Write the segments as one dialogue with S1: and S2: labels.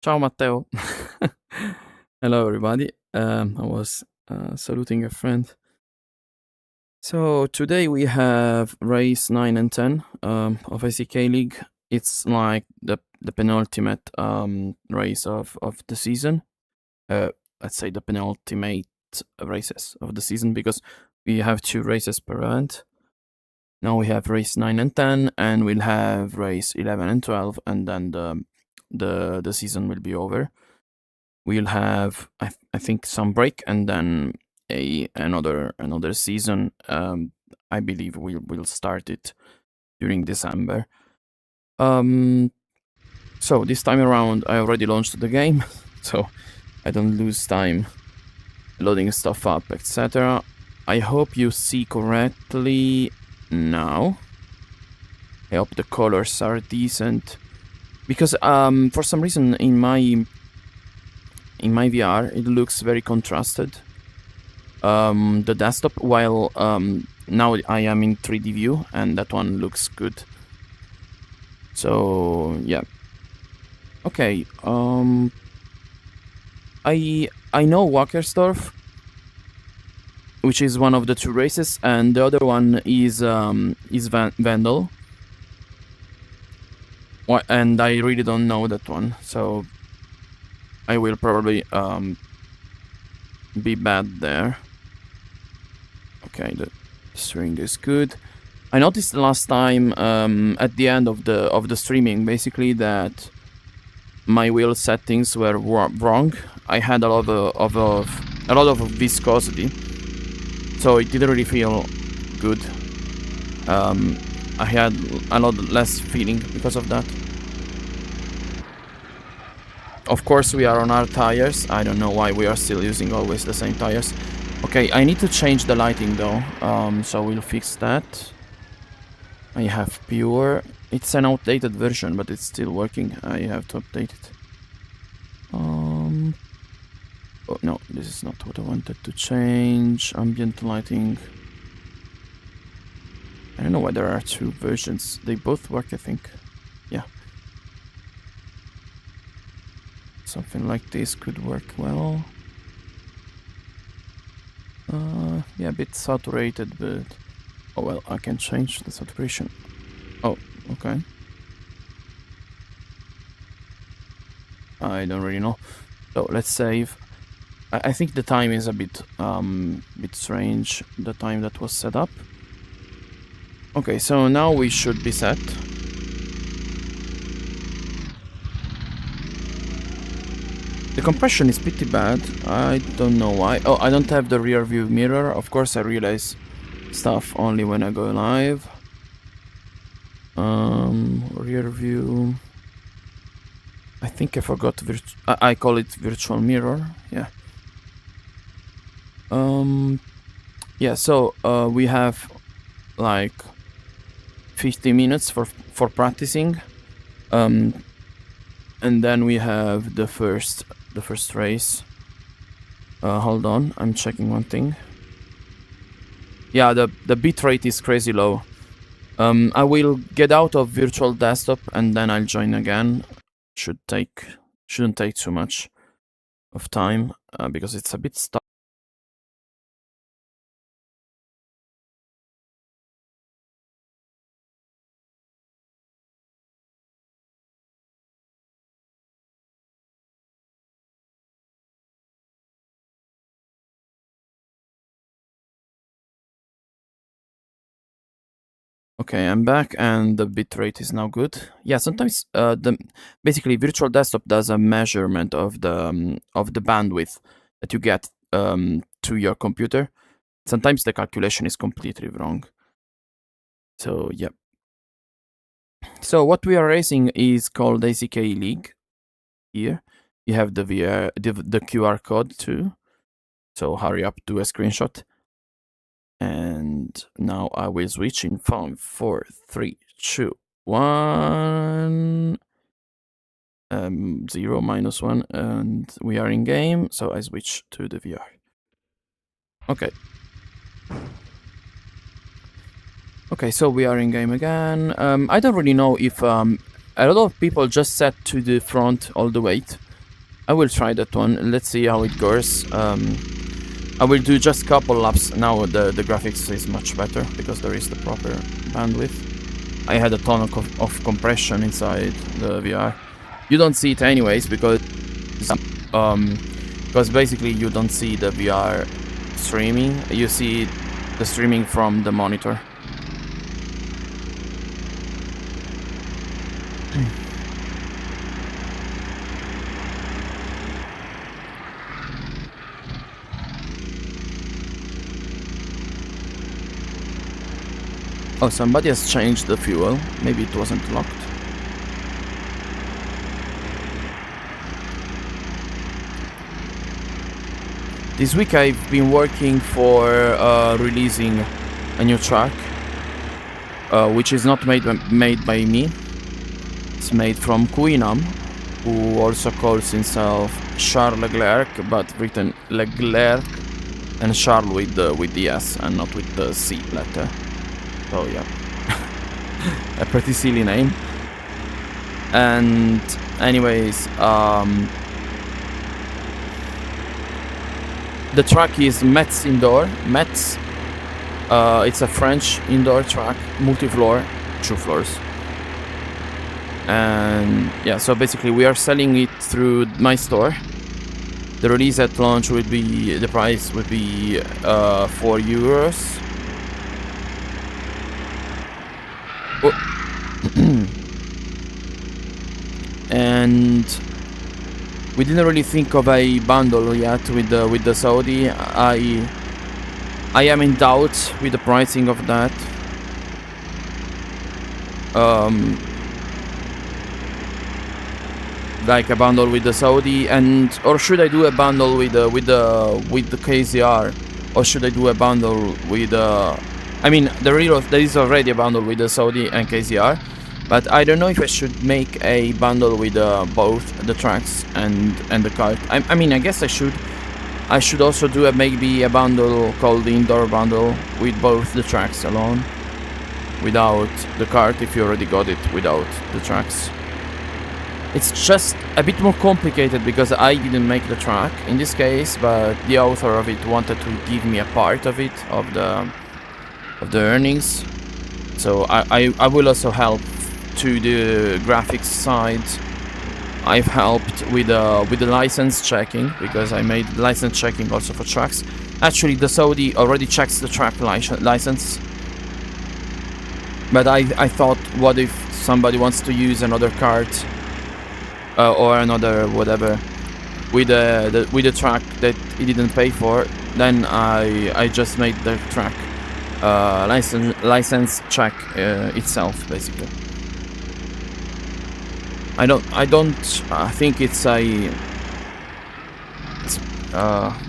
S1: Ciao Matteo. Hello everybody. I was saluting a friend. So today we have race 9 and 10 of ACK League. It's like the penultimate race of the season. Let's say the penultimate races of the season because we have 2 races per event. Now we have race 9 and 10, and we'll have race 11 and 12, and then the season will be over. We'll have I think some break, and then another season. I believe we'll start it during December. So this time around I already launched the game, so I don't lose time loading stuff up, etc. I hope you see correctly now. I hope the colors are decent, because for some reason in my VR it looks very contrasted, the desktop, while now I am in 3D view and that one looks good. So yeah. Okay, I know Wackersdorf, which is one of the 2 races, and the other one is Vandal. And I really don't know that one, so I will probably be bad there. Okay, the string is good. I noticed last time at the end of the streaming, basically, that my wheel settings were wrong. I had a lot of viscosity, so it didn't really feel good. I had a lot less feeling because of that. Of course, we are on our tires. I don't know why we are still using always the same tires. Okay, I need to change the lighting though, so we'll fix that. I have pure. It's an outdated version, but it's still working. I have to update it. Oh no, this is not what I wanted to change. Ambient lighting. I don't know why there are 2 versions. They both work, I think. Yeah. Something like this could work well. Yeah, a bit saturated, but oh well, I can change the saturation. Oh, okay. I don't really know. So let's save. I think the time is a bit strange, the time that was set up. Okay, so now we should be set. The compression is pretty bad. I don't know why. Oh, I don't have the rear view mirror. Of course, I realize stuff only when I go live. Rear view. I think I forgot I call it virtual mirror. Yeah. Yeah. So we have like 50 minutes for practicing. And then we have the first race. Hold on, I'm checking one thing. Yeah, the bitrate is crazy low. I will get out of virtual desktop and then I'll join again. Shouldn't take too much of time because it's a bit stuck. Okay, I'm back and the bitrate is now good. Yeah, sometimes basically virtual desktop does a measurement of the bandwidth that you get to your computer. Sometimes the calculation is completely wrong. So yeah. So what we are racing is called ACK League. Here you have the QR code too. So hurry up, do a screenshot. And now I will switch in 5, 4, 3, 2, 1. 0, -1, and we are in game. So I switch to the VR. Okay. Okay, so we are in game again. I don't really know if a lot of people just set to the front all the weight, I will try that one. Let's see how it goes. I will do just couple laps. Now the graphics is much better because there is the proper bandwidth. I had a ton of compression inside the VR. You don't see it anyways because basically you don't see the VR streaming. You see the streaming from the monitor. Oh, somebody has changed the fuel. Maybe it wasn't locked. This week I've been working for releasing a new track, which is not made by me. It's made from Queenam, who also calls himself Charles Leclerc, but written Leclerc and Charles with the S and not with the C letter. So yeah, a pretty silly name. And anyways, the track is Metz Indoor. Metz, it's a French indoor track, multi-floor, 2 floors. And yeah, so basically we are selling it through my store. The release at launch would be, the price would be €4. And we didn't really think of a bundle yet with the Sodi. I am in doubt with the pricing of that. Like a bundle with the Sodi, and or should I do a bundle with the KZR, or should I do a bundle with I mean there is already a bundle with the Sodi and KZR, but I don't know if I should make a bundle with both the tracks and the kart. I mean I guess I should. I should also do maybe a bundle called the indoor bundle with both the tracks alone, without the kart if you already got it without the tracks. It's just a bit more complicated because I didn't make the track in this case, but the author of it wanted to give me a part of it, of the earnings. So I will also help to the graphics side. I've helped with the license checking because I made license checking also for tracks. Actually, the Sodi already checks the track license. But I thought, what if somebody wants to use another kart? Or another whatever with the track that he didn't pay for, then I just made the track license check itself basically. I think it's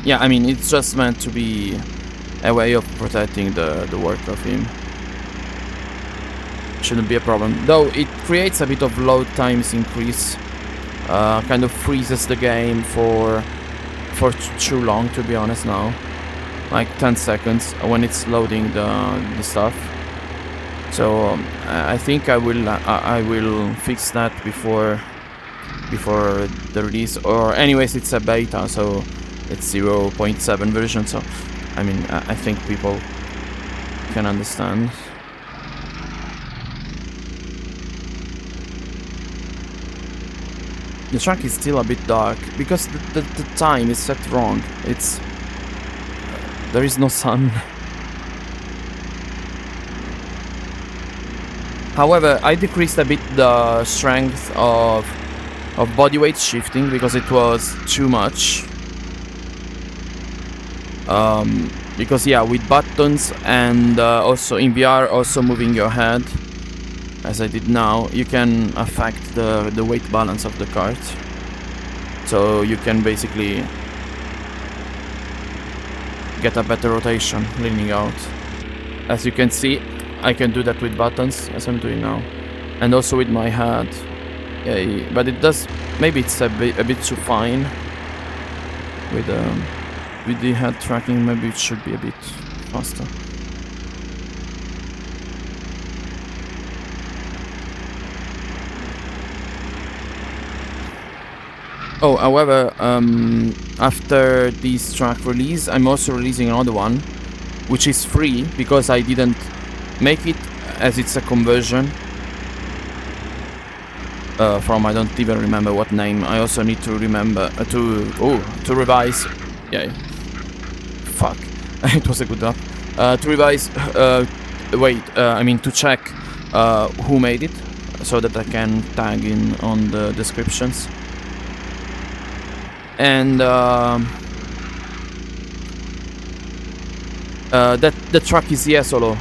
S1: yeah, I mean it's just meant to be a way of protecting the work of him. Shouldn't be a problem, though it creates a bit of load times increase. Kind of freezes the game for too long, to be honest now. Like 10 seconds when it's loading the stuff. So I think I will fix that before the release. Or anyways, it's a beta, so it's 0.7 version. So I mean I think people can understand. The track is still a bit dark because the time is set wrong. It's there is no sun. However, I decreased a bit the strength of body weight shifting because it was too much. Because yeah, with buttons and also in VR, also moving your head, as I did now, you can affect the weight balance of the kart. So you can basically get a better rotation leaning out. As you can see, I can do that with buttons, as I'm doing now, and also with my head. Yeah, but it does. Maybe it's a bit too fine with the head tracking. Maybe it should be a bit faster. Oh, however, after this track release, I'm also releasing another one, which is free because I didn't make it, as it's a conversion from, I don't even remember what name. I also need to remember to revise. Yeah, fuck. It was a good up. To revise. I mean to check who made it, so that I can tag in on the descriptions. And that the track is Jesolo,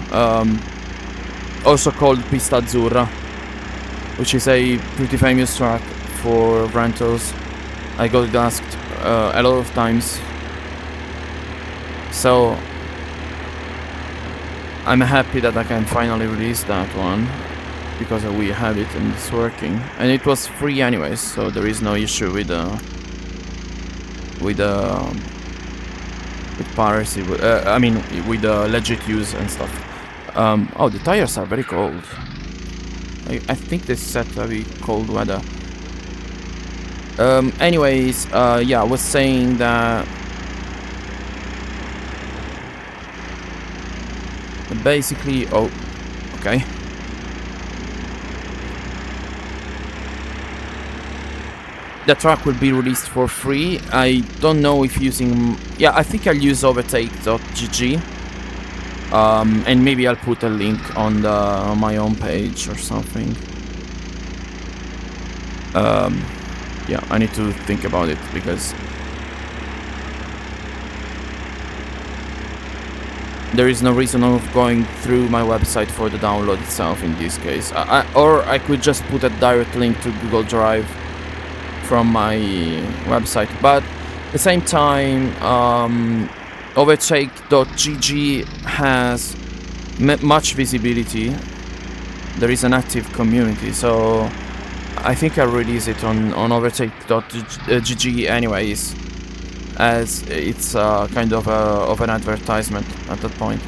S1: also called Pista Azzurra, which is a pretty famous track for rentals. I got asked a lot of times, so I'm happy that I can finally release that one, because we have it and it's working, and it was free anyways, so there is no issue with piracy. I mean, with legit use and stuff. Oh, the tires are very cold. I think they set very cold weather. Anyways, yeah, I was saying that basically. Oh, okay. The track will be released for free. I don't know if using... Yeah, I think I'll use overtake.gg. And maybe I'll put a link on my own page or something. Yeah, I need to think about it, because there is no reason of going through my website for the download itself in this case. Or I could just put a direct link to Google Drive from my website, but at the same time, overtake.gg has much visibility. There is an active community, so I think I'll release it on overtake.gg anyways, as it's kind of an advertisement at that point.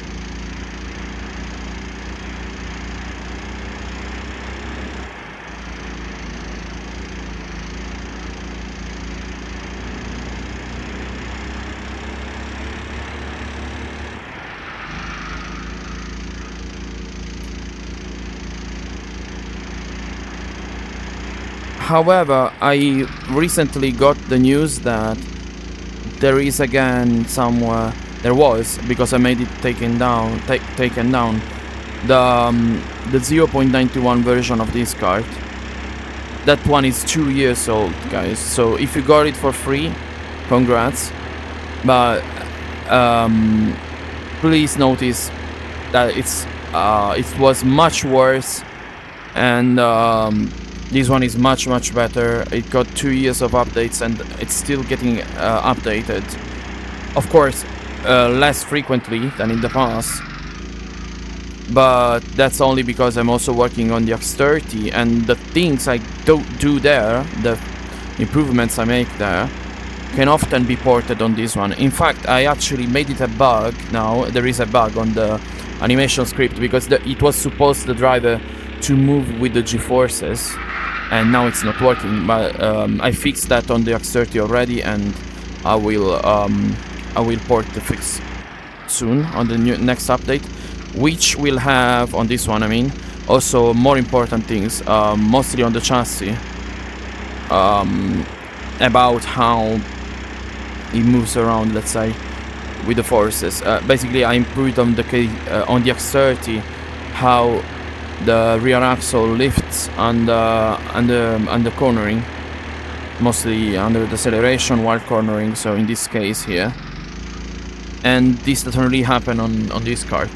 S1: However, I recently got the news that there is again somewhere... There was, because I made it taken down, the 0.91 version of this card. That one is 2 years old, guys. So if you got it for free, congrats. But please notice that it was much worse, and this one is much better. It got 2 years of updates, and it's still getting updated. Of course, less frequently than in the past, but that's only because I'm also working on the X30, and the things I do there, the improvements I make there, can often be ported on this one. In fact, I actually made it a bug now. There is a bug on the animation script, because it was supposed the driver to move with the G-forces, and now it's not working. But I fixed that on the X30 already, and I will port the fix soon on the next update, which will have on this one, I mean, also more important things, mostly on the chassis, about how it moves around, let's say, with the forces. Basically, I improved on the X30 how the rear axle lifts and the cornering, mostly under the acceleration while cornering. So in this case here, and this doesn't really happen on this card.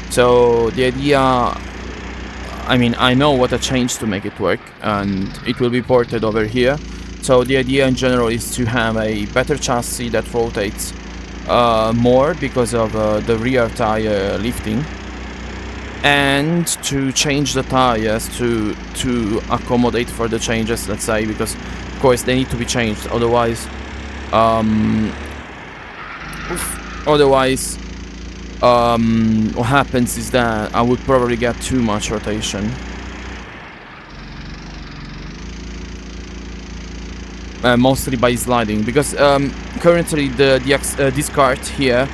S1: So the idea, I mean, I know what I changed to make it work, and it will be ported over here. So the idea in general is to have a better chassis that rotates more because of the rear tire lifting, and to change the tires to accommodate for the changes, let's say, because of course they need to be changed, otherwise what happens is that I would probably get too much rotation. mostly by sliding, because currently this kart here,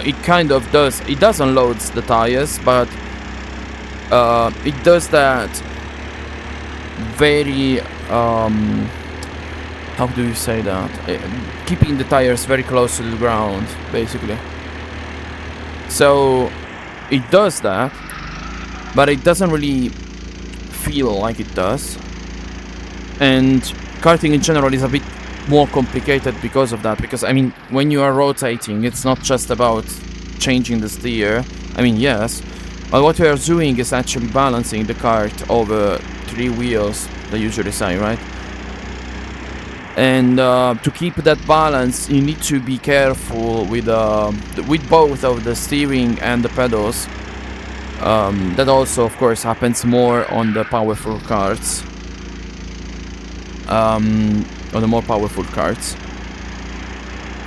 S1: it kind of does unload the tires, but it does that very how do you say that, keeping the tires very close to the ground, basically. So it does that, but it doesn't really feel like it does. And karting in general is a bit more complicated because of that, because I mean, when you are rotating, it's not just about changing the steer. I mean, yes, but what we are doing is actually balancing the kart over 3 wheels, they usually say, right? And to keep that balance, you need to be careful with both of the steering and the pedals. That also, of course, happens more on the powerful karts. On the more powerful karts.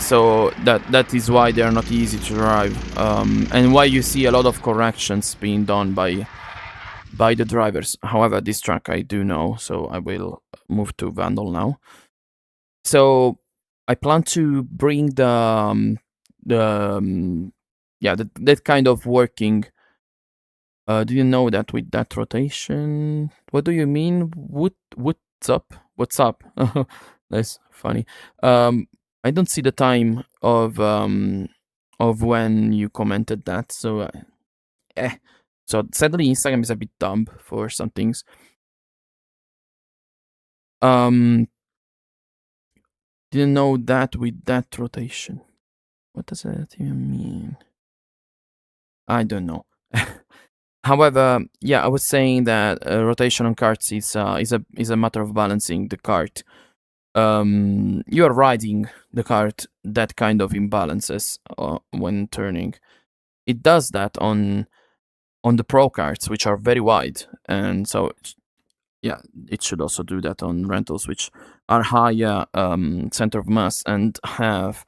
S1: So that is why they are not easy to drive, and why you see a lot of corrections being done by the drivers. However, this track I do know, so I will move to Vandal now. So I plan to bring that kind of working. Do you know that with that rotation? What do you mean? What's up? What's up? That's funny. I don't see the time of when you commented that. So So sadly, Instagram is a bit dumb for some things. Didn't know that with that rotation. What does that even mean? I don't know. However, yeah, I was saying that rotation on karts is a matter of balancing the kart. You are riding the kart that kind of imbalances when turning. It does that on the pro karts, which are very wide, and so yeah, it should also do that on rentals, which are higher center of mass and have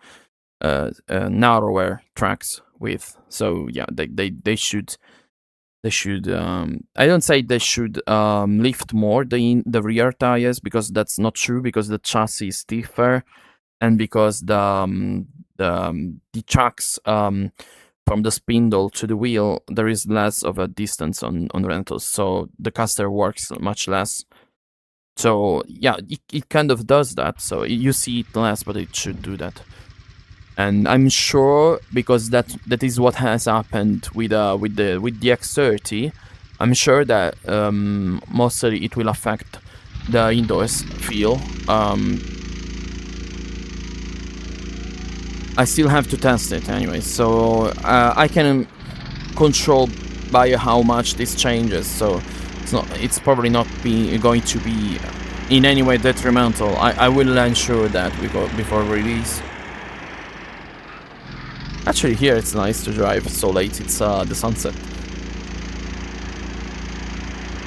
S1: narrower tracks width. So yeah, they should. I don't say they should lift more the rear tires, because that's not true, because the chassis is stiffer, and because the tracks from the spindle to the wheel, there is less of a distance on rentals, so the caster works much less. So yeah, it kind of does that. So you see it less, but it should do that. And I'm sure, because that is what has happened with the X30. I'm sure that mostly it will affect the indoors feel. I still have to test it anyway, so I can control by how much this changes. So it's probably not going to be in any way detrimental. I will ensure that before release. Actually, here it's nice to drive so late. It's the sunset.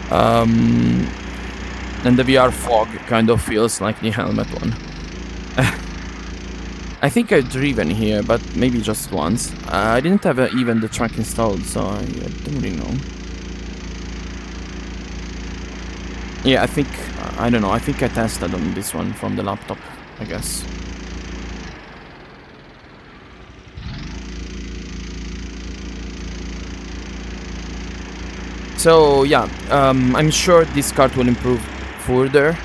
S1: And the VR fog kind of feels like the helmet one. I think I've driven here, but maybe just once. I didn't have even the track installed, so I don't really know. Yeah, I don't know, I think I tested on this one from the laptop, I guess. So yeah, I'm sure this kart will improve further,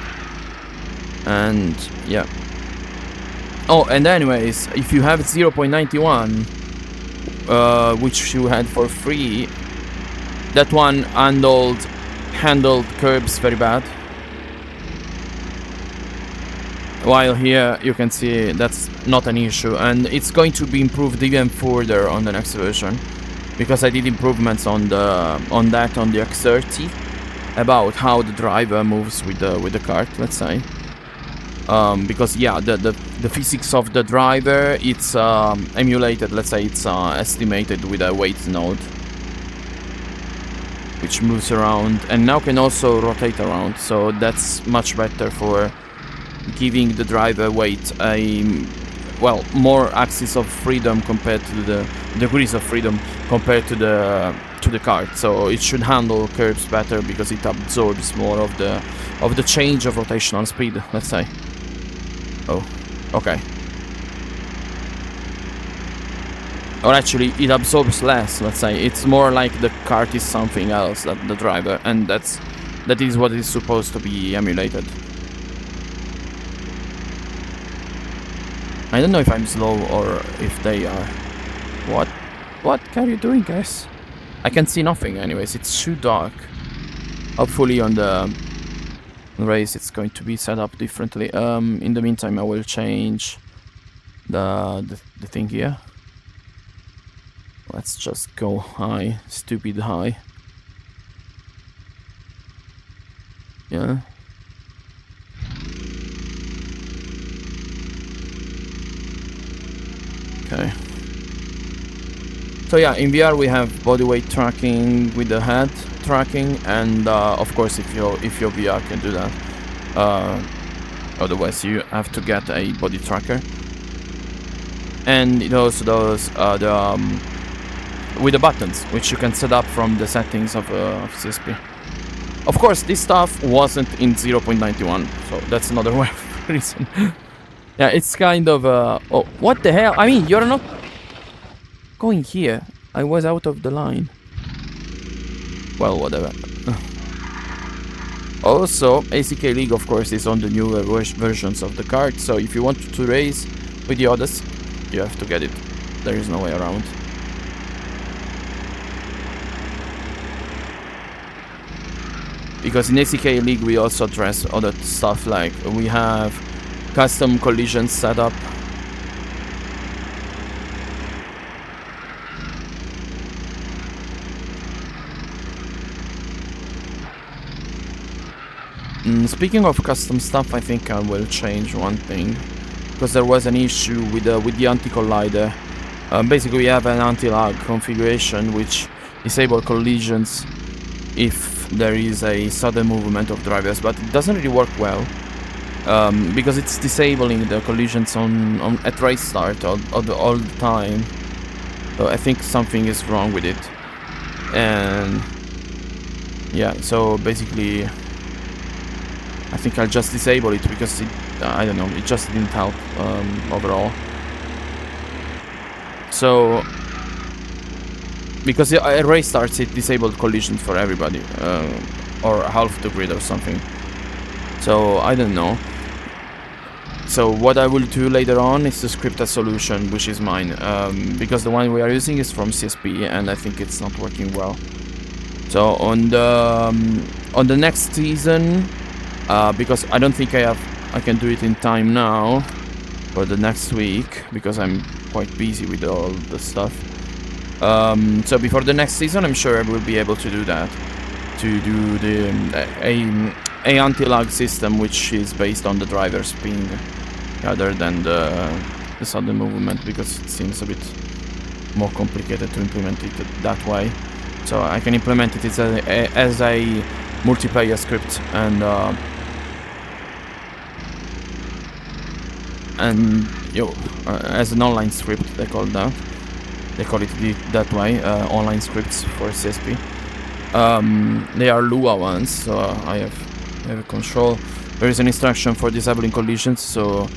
S1: and yeah. Oh, and anyways, if you have 0.91, which you had for free, that one handled curbs very bad. While here you can see that's not an issue, and it's going to be improved even further on the next version, because I did improvements on the X30 about how the driver moves with the kart, let's say. Because yeah, the physics of the driver, it's emulated, let's say it's estimated with a weight node, which moves around and now can also rotate around, so that's much better for giving the driver weight more axis of freedom compared to the degrees of freedom compared to the kart. So it should handle curves better because it absorbs more of the change of rotational speed, let's say. Oh, okay. Or actually, it absorbs less, let's say. It's more like the kart is something else than the driver, and that is what is supposed to be emulated. I don't know if I'm slow or if they are. What are you doing, guys? I can see nothing anyways, it's too dark. Hopefully on the race it's going to be set up differently. In the meantime I will change the thing here. Let's just go high, stupid high. Yeah. Okay. So yeah, in VR we have body weight tracking with the head tracking, and of course if your VR can do that. Otherwise you have to get a body tracker. And it also does with the buttons, which you can set up from the settings of CSP. Of course, this stuff wasn't in 0.91, so that's another reason. Yeah, it's kind of oh, what the hell? I mean, you're not going here. I was out of the line. Well, whatever. Also, ACK League, of course, is on the newer versions of the kart, so if you want to race with the others, you have to get it. There is no way around. Because in ACK League we also address other stuff, like we have custom collisions set up. Speaking of custom stuff, I think I will change one thing, because there was an issue with the anti-collider. Basically we have an anti-lag configuration which disables collisions if there is a sudden movement of drivers, but it doesn't really work well, because it's disabling the collisions at race start all the time. So I think something is wrong with it, and yeah, so basically I think I'll just disable it, because I don't know, it just didn't help overall. So because a race starts, it disabled collisions for everybody, or half the grid or something. So I don't know. So what I will do later on is to script a solution, which is mine, because the one we are using is from CSP, and I think it's not working well. So on the next season, because I don't think I can do it in time now for the next week, because I'm quite busy with all the stuff. So before the next season, I'm sure I will be able to do that, to do a anti-lag system which is based on the driver's ping rather than the sudden movement, because it seems a bit more complicated to implement it that way. So I can implement it as a multiplayer script, and as an online script, they call that. They call it that way, online scripts for CSP. They are Lua ones, so I have a control. There is an instruction for disabling collisions, so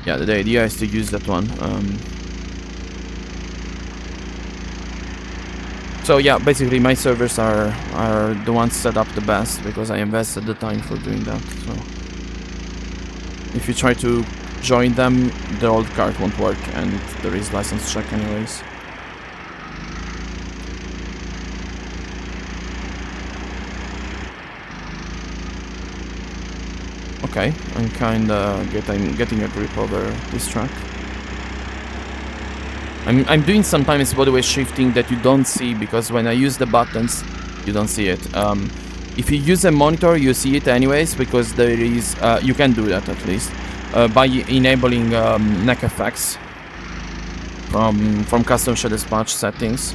S1: yeah, the idea is to use that one. So yeah, basically my servers are the ones set up the best, because I invested the time for doing that. So if you try to join them, the old card won't work, and there is license check anyways. Okay, I'm kinda getting a grip over this track. I'm doing sometimes bodyweight shifting that you don't see, because when I use the buttons, you don't see it. If you use a monitor, you see it anyways, because there is you can do that at least by enabling neck effects from custom shadow dispatch settings.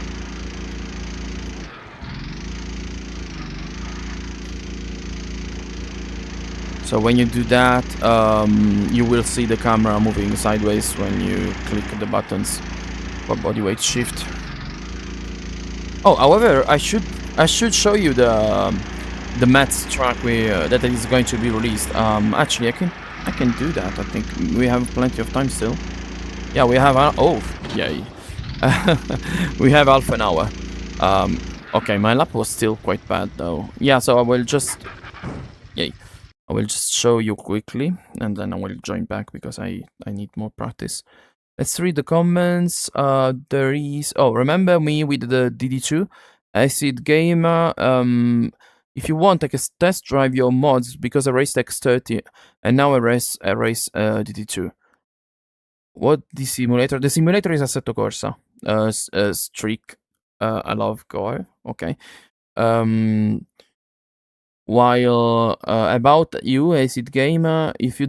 S1: So when you do that, you will see the camera moving sideways when you click the buttons for bodyweight shift. Oh, however, I should show you the Mets track that is going to be released. Actually, I can do that. I think we have plenty of time still. Yeah, we have... oh, yay. We have half an hour. Okay, my lap was still quite bad though. Yeah, so I will just... Yay. I will just show you quickly, and then I will join back because I need more practice. Let's read the comments. There is... Oh, remember me with the DD2? Acid Gamer. If you want, I can test drive your mods because I raced X30 and now I race DD2. What the simulator? The simulator is Assetto Corsa. Streak. I love Gore. Okay. While about you, Acid Gamer, if you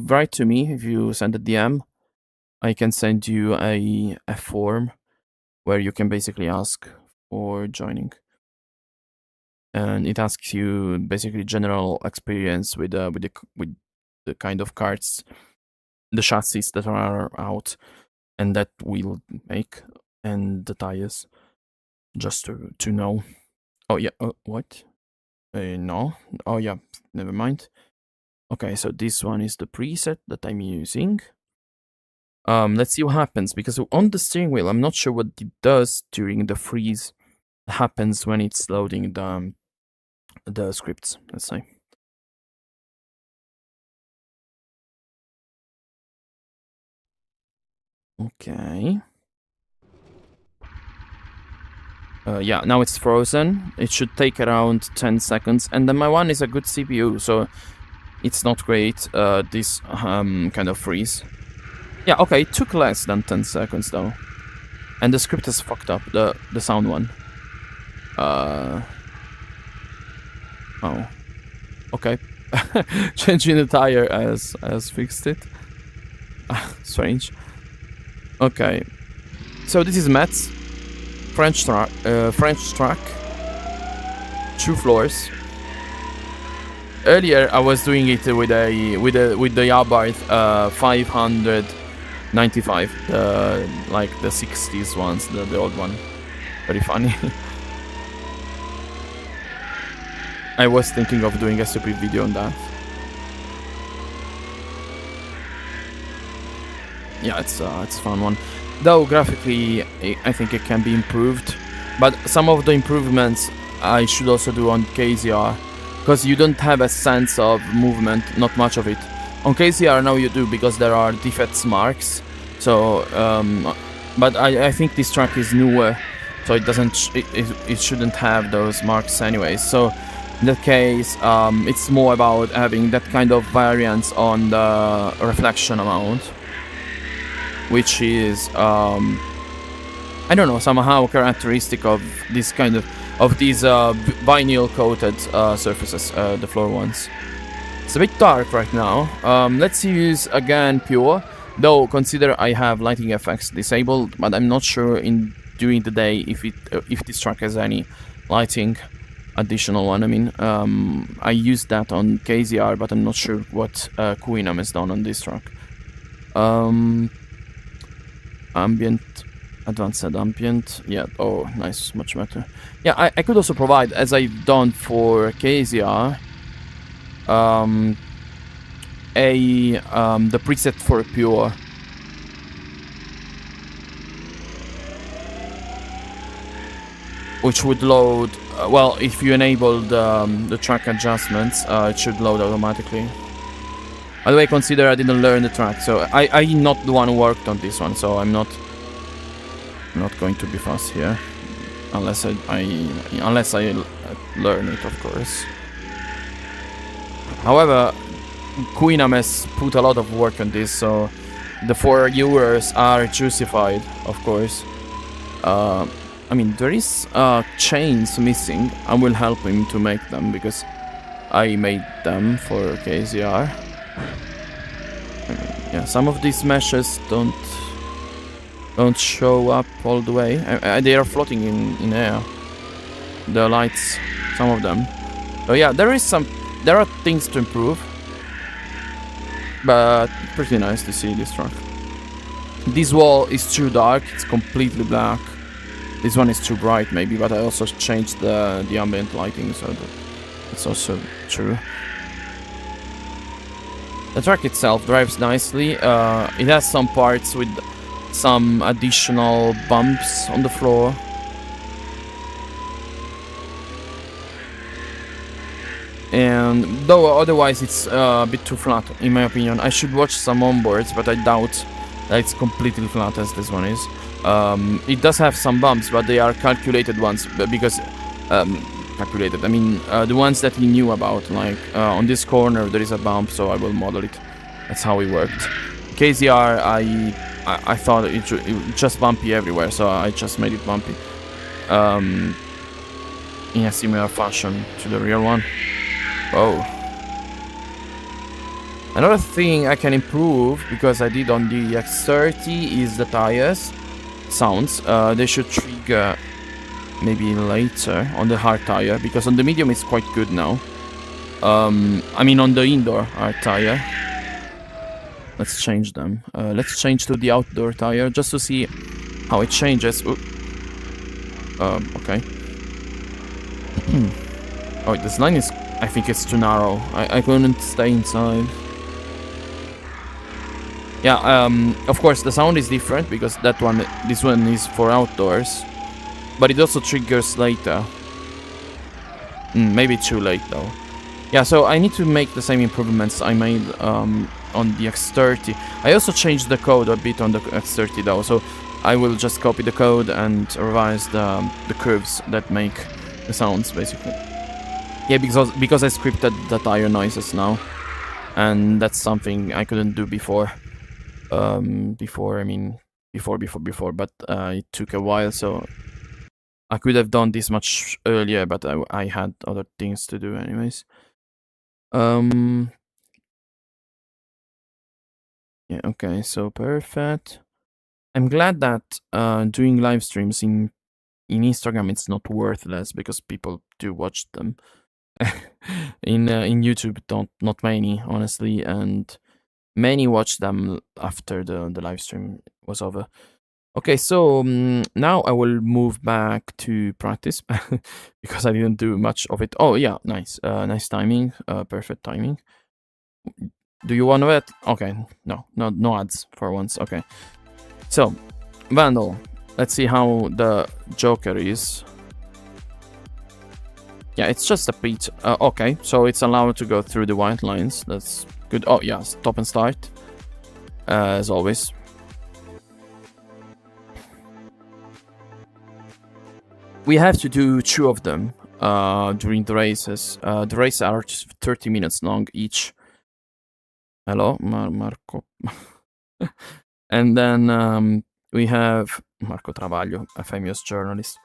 S1: write to me, if you send a DM, I can send you a form where you can basically ask for joining. And it asks you basically general experience with the kind of carts, the chassis that are out, and that we'll make, and the tires, just to know. Oh yeah, what? No. Oh yeah, never mind. Okay, so this one is the preset that I'm using. Let's see what happens, because on the steering wheel, I'm not sure what it does during the freeze. Happens when it's loading the scripts, let's say. Okay. Yeah, now it's frozen. It should take around 10 seconds. And then my one is a good CPU, so it's not great, this kind of freeze. Yeah, okay, it took less than 10 seconds though. And the script is fucked up, the sound one. Oh. Okay. Changing the tire has fixed it. Strange. Okay. So this is Matt's French track, 2 floors. Earlier I was doing it with the Abarth 595, like the 60s ones, the old one. Very funny. I was thinking of doing a stupid video on that. Yeah, it's a fun one. Though graphically, I think it can be improved. But some of the improvements I should also do on KZR, because you don't have a sense of movement, not much of it. On KZR now you do, because there are defects marks. So, but I think this track is newer, so it doesn't, it shouldn't have those marks anyways. So in that case, it's more about having that kind of variance on the reflection amount, which is I don't know, somehow characteristic of this kind of these vinyl coated surfaces, the floor ones. It's a bit dark right now. Let's use again pure, though consider I have lighting effects disabled, but I'm not sure during the day if this track has any lighting additional one. I mean, I used that on KZR, but I'm not sure what Kuinam has done on this track. Ambient, advanced ambient, yeah, oh nice, much better. Yeah, I could also provide, as I've done for KZR, the preset for pure. Which would load, well, if you enable the track adjustments, it should load automatically. By the way, consider I didn't learn the track, so I'm not the one who worked on this one, so I'm not going to be fast here, unless I learn it, of course. However, Kuinam has put a lot of work on this, so the 4 viewers are justified, of course. I mean, there is chains missing. I will help him to make them, because I made them for KZR. Yeah, some of these meshes don't show up all the way. They are floating in air. The lights, some of them. So yeah, there are things to improve, but pretty nice to see this track. This wall is too dark; it's completely black. This one is too bright, maybe, but I also changed the ambient lighting, so that's also true. The track itself drives nicely. It has some parts with some additional bumps on the floor. And though otherwise it's a bit too flat, in my opinion. I should watch some onboards, but I doubt that it's completely flat as this one is. It does have some bumps, but they are calculated ones, because calculated. I mean, the ones that he knew about. Like on this corner there is a bump, so I will model it. That's how it worked. KZR, I thought it just bumpy everywhere, so I just made it bumpy. In a similar fashion to the real one. Oh. Another thing I can improve, because I did on the X30, is the tires sounds. They should trigger maybe later on the hard tire, because on the medium it's quite good now. I mean on the indoor hard tire. Let's change them. Let's change to the outdoor tire just to see how it changes. Okay. Oh, this line is... I think it's too narrow. I couldn't stay inside. Yeah, of course the sound is different because this one is for outdoors. But it also triggers later. Maybe too late though. Yeah, so I need to make the same improvements I made on the X30. I also changed the code a bit on the X30 though, so I will just copy the code and revise the curves that make the sounds basically. Yeah, because I scripted the tire noises now, and that's something I couldn't do before. But it took a while, so I could have done this much earlier, but I had other things to do anyways. Yeah, okay, so perfect. I'm glad that doing live streams in Instagram it's not worthless, because people do watch them. in YouTube, not many, honestly, and many watch them after the live stream was over. Okay, so now I will move back to practice because I didn't do much of it. Oh yeah, nice, nice timing, perfect timing. Do you want to bet? Okay, no ads for once. Okay, so Vandal, let's see how the Joker is. Yeah, it's just a beat. Okay, so it's allowed to go through the white lines. That's good. Oh, yeah, stop and start. As always. We have to do 2 of them during the races. The races are 30 minutes long each. Hello, Marco. And then we have Marco Travaglio, a famous journalist.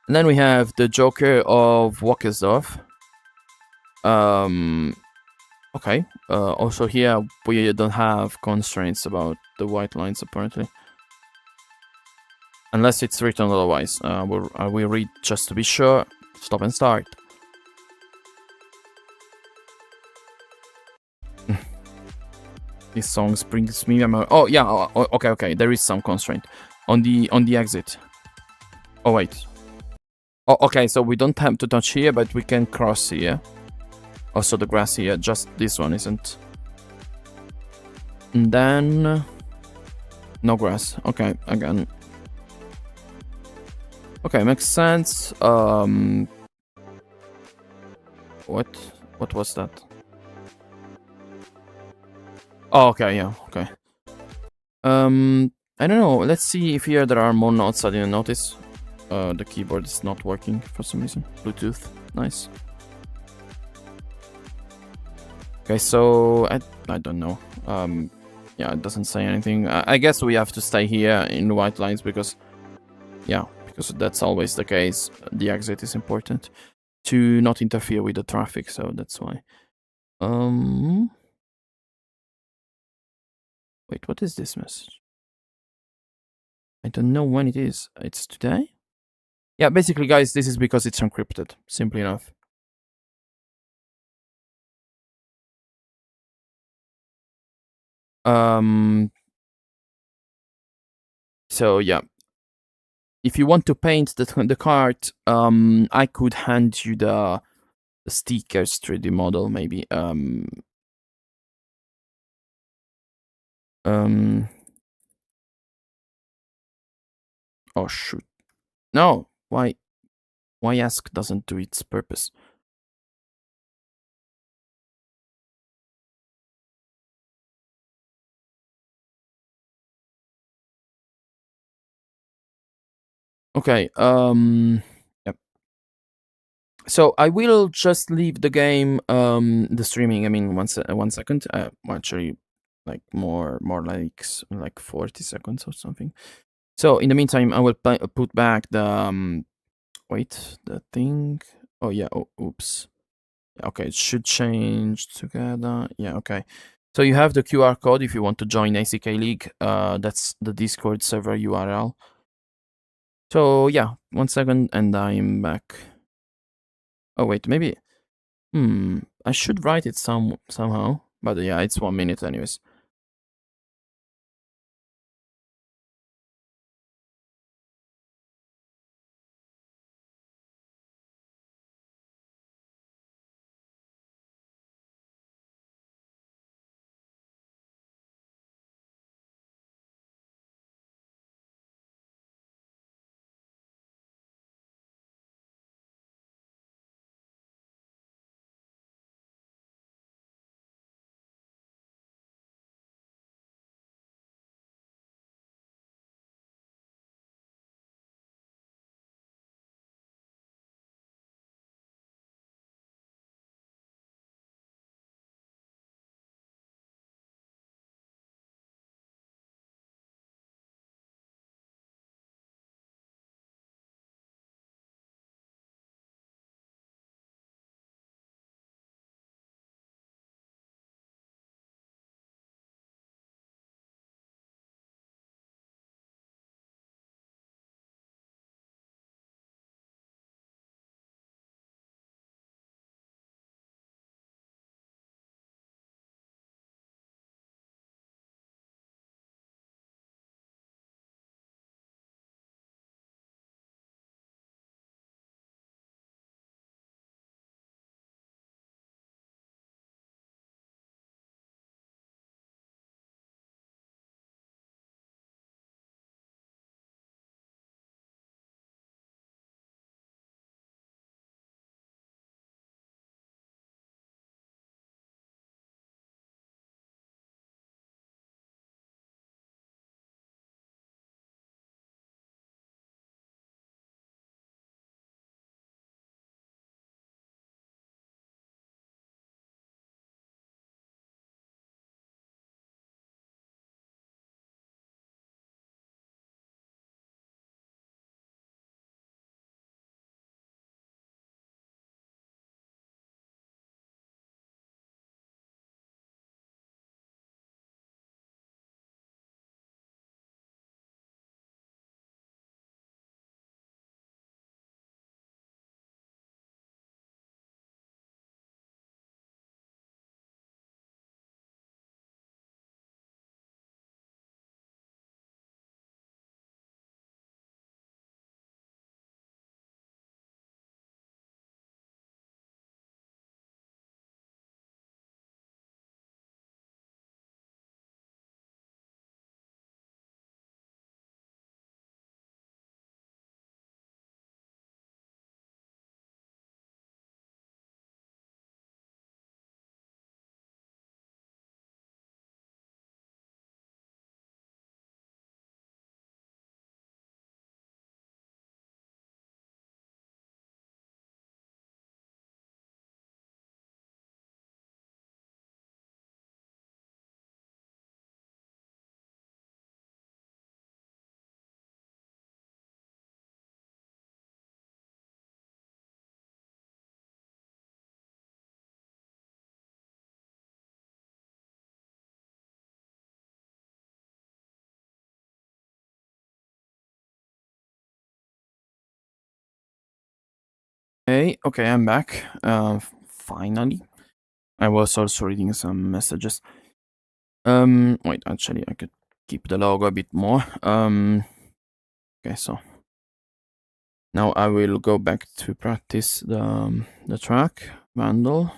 S1: And then we have the Joker of Wackersdorf. Okay. Also here we don't have constraints about the white lines apparently, unless it's written otherwise. I will read just to be sure. Stop and start. This song brings me memory. Oh yeah. Okay. There is some constraint on the exit. Oh wait. Oh, okay, so we don't have to touch here, but we can cross here. Also the grass here, just this one isn't. And then... no grass. Okay, again. Okay, makes sense. What was that? Oh, okay, yeah, okay. I don't know, let's see if here there are more notes I didn't notice. The keyboard is not working for some reason. Bluetooth, nice. Okay, so I don't know. Yeah, it doesn't say anything. I guess we have to stay here in the white lines because, yeah, because that's always the case. The exit is important to not interfere with the traffic, so that's why. Wait, what is this message? I don't know when it is. It's today? Yeah, basically, guys, this is because it's encrypted. Simply enough. So yeah, if you want to paint the cart, I could hand you the stickers 3D model maybe. Um. Oh shoot! No. Why? Why ask doesn't do its purpose? Okay. Yep. So I will just leave the game, the streaming. I mean, 1 second. Actually, like more like 40 seconds or something. So in the meantime, I will put back the wait, the thing. Oh yeah. Oh, oops. Okay, it should change together. Yeah. Okay. So you have the QR code if you want to join ACK League. That's the Discord server URL. So yeah, 1 second and I'm back. Oh wait, maybe. I should write it somehow. But yeah, it's 1 minute anyways. Hey, okay, I'm back. Finally. I was also reading some messages. Wait, actually, I could keep the logo a bit more. Okay, so now I will go back to practice the track Vandal.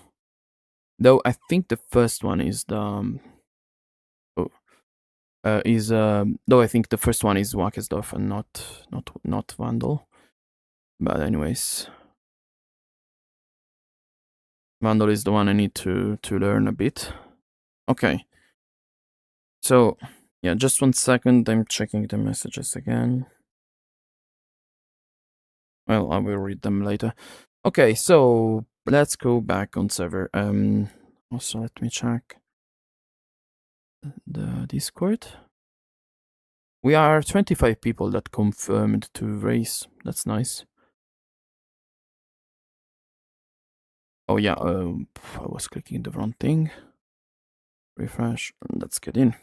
S1: Though I think the first one is the oh, is though I think the first one is Wackersdorf and not Vandal. But anyways, Vandal is the one I need to learn a bit. Okay. So yeah, just 1 second. I'm checking the messages again. Well, I will read them later. Okay, so let's go back on server. Also let me check the Discord. We are 25 people that confirmed to race. That's nice. Oh yeah, I was clicking the wrong thing. Refresh, let's get in.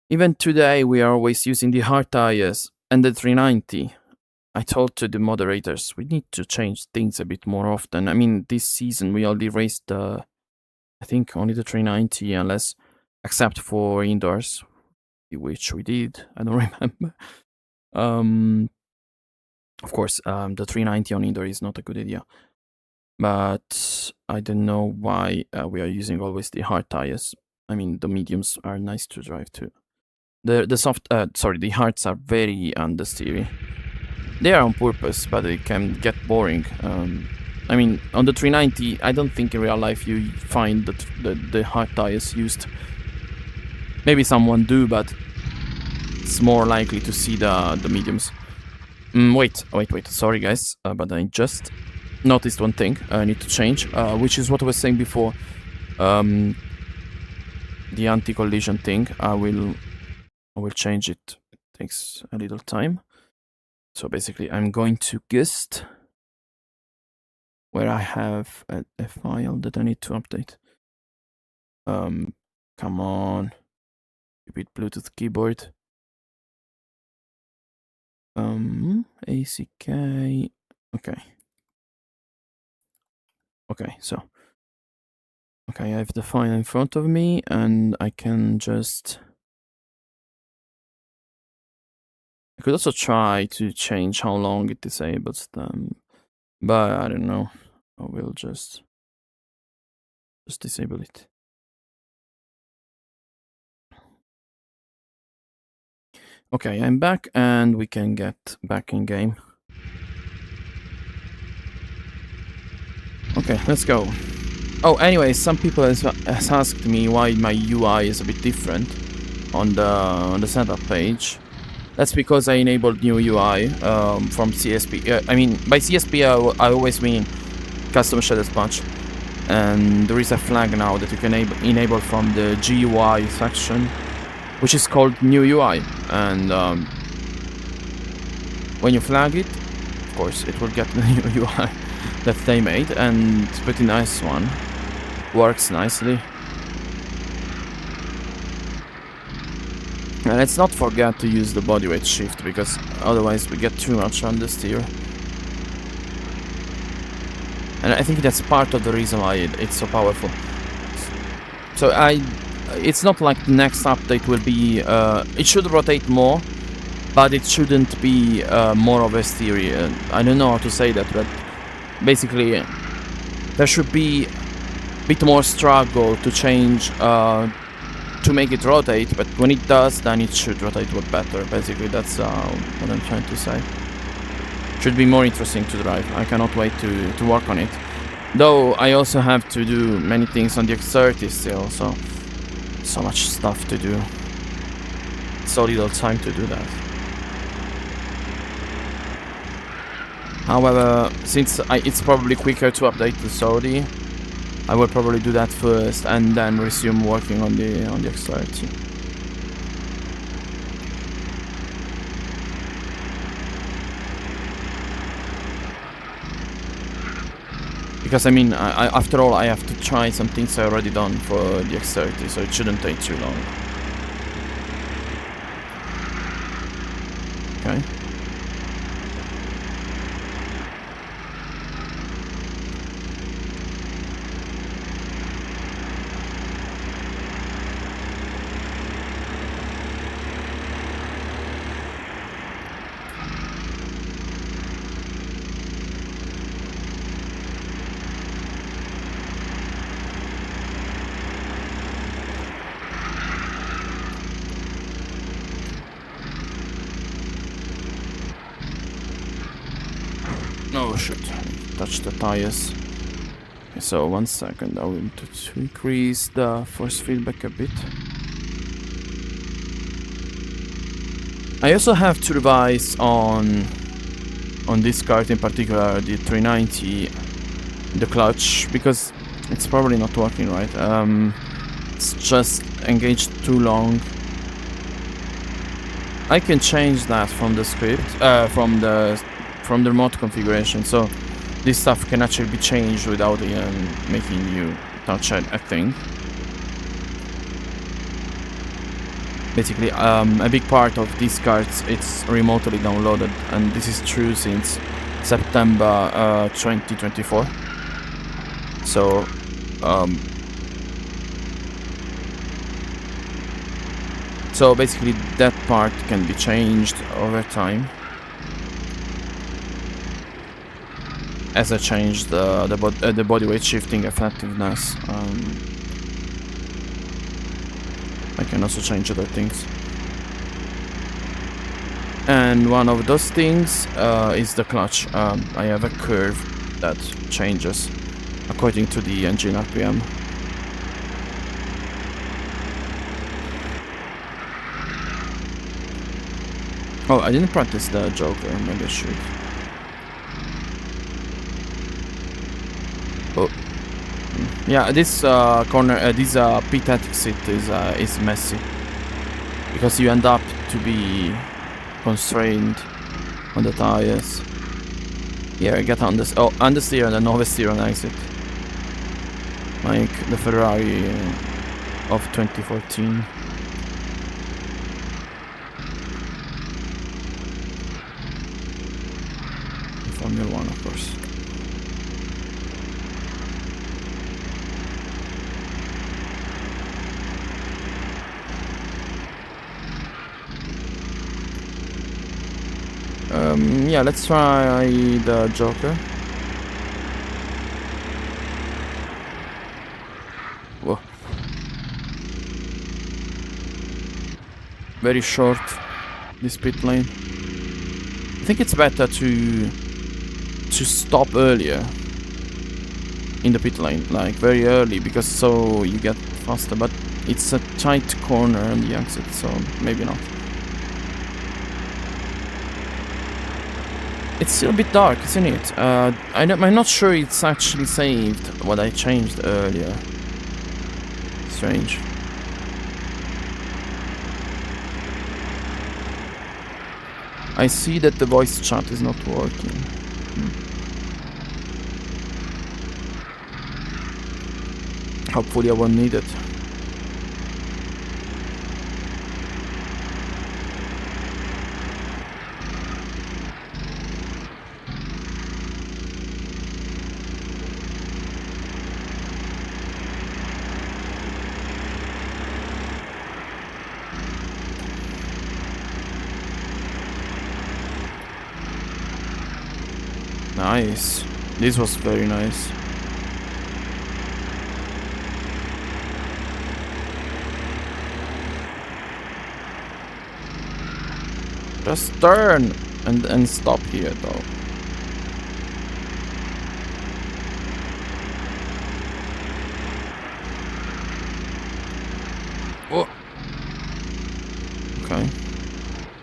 S1: Even today, we are always using the hard tires and the 390. I told to the moderators, we need to change things a bit more often. I mean, this season we only raced, I think, only the 390, except for indoors, which we did. I don't remember. Of course, the 390 on indoor is not a good idea. But I don't know why we are using always the hard tires. I mean, the mediums are nice to drive too. The hards are very understeery. They are on purpose, but they can get boring. I mean, on the 390, I don't think in real life you find the hard tires used. Maybe someone do, but it's more likely to see the mediums. Wait. Sorry, guys, but I just noticed one thing I need to change, which is what I was saying before. The anti-collision thing. I will change it. It takes a little time. So basically, I'm going to Gist, where I have a file that I need to update. Come on, stupid Bluetooth keyboard. ACK. Okay, so I have the file in front of me, and I can just. I could also try to change how long it disables them, but I don't know. I will just disable it. Okay, I'm back, and we can get back in game. Okay, let's go. Oh, anyway, some people has asked me why my UI is a bit different on the setup page. That's because I enabled new UI from CSP. I mean, by CSP, I always mean custom shaded patch. And there is a flag now that you can enable from the GUI section, which is called new UI. And when you flag it, of course, it will get the new UI that they made, and it's a pretty nice one. Works nicely. And let's not forget to use the bodyweight shift, because otherwise we get too much understeer. And I think that's part of the reason why it's so powerful. So it's not like the next update will be, it should rotate more, but it shouldn't be more of a steer. I don't know how to say that, but basically there should be a bit more struggle to change, to make it rotate, but when it does, then it should rotate a lot better. Basically, that's what I'm trying to say. Should be more interesting to drive. I cannot wait to work on it. Though I also have to do many things on the X30 still, so much stuff to do. So little time to do that. However, since it's probably quicker to update the Sodi, I will probably do that first and then resume working on the X30. Because I mean, after all, I have to try some things I already done for the X30, so it shouldn't take too long. Okay. Oh shit, touch the tires. Okay, so 1 second, I will to increase the force feedback a bit. I also have to revise on this kart in particular, the 390, the clutch, because it's probably not working right. It's just engaged too long. I can change that from the script, from the remote configuration, so this stuff can actually be changed without even making you touch it, I think. Basically, a big part of these cards, it's remotely downloaded, and this is true since September 2024. So, so basically that part can be changed over time. As I change the body weight shifting effectiveness, I can also change other things. And one of those things is the clutch. I have a curve that changes according to the engine RPM. Oh, I didn't practice the Joker, maybe I should. Oh. Yeah, this corner, this pit exit is messy. Because you end up to be constrained on the tires. Yeah, I get on this, understeer and then oversteer on exit. Like the Ferrari of 2014. Formula 1, of course. Yeah, let's try the Joker. Whoa. Very short, this pit lane. I think it's better to stop earlier in the pit lane, like very early, because so you get faster, but it's a tight corner on the exit, so maybe not. It's still a bit dark, isn't it? I'm not sure it's actually saved what I changed earlier. Strange. I see that the voice chat is not working. Hopefully I won't need it. Nice. This was very nice. Just turn and stop here though. Oh. Okay.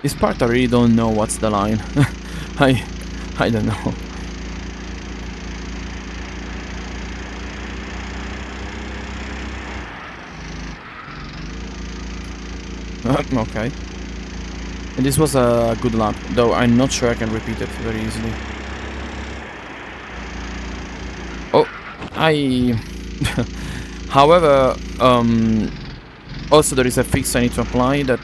S1: This part I really don't know what's the line. I don't know. Okay. And this was a good lap, though I'm not sure I can repeat it very easily. Oh, however, also there is a fix I need to apply that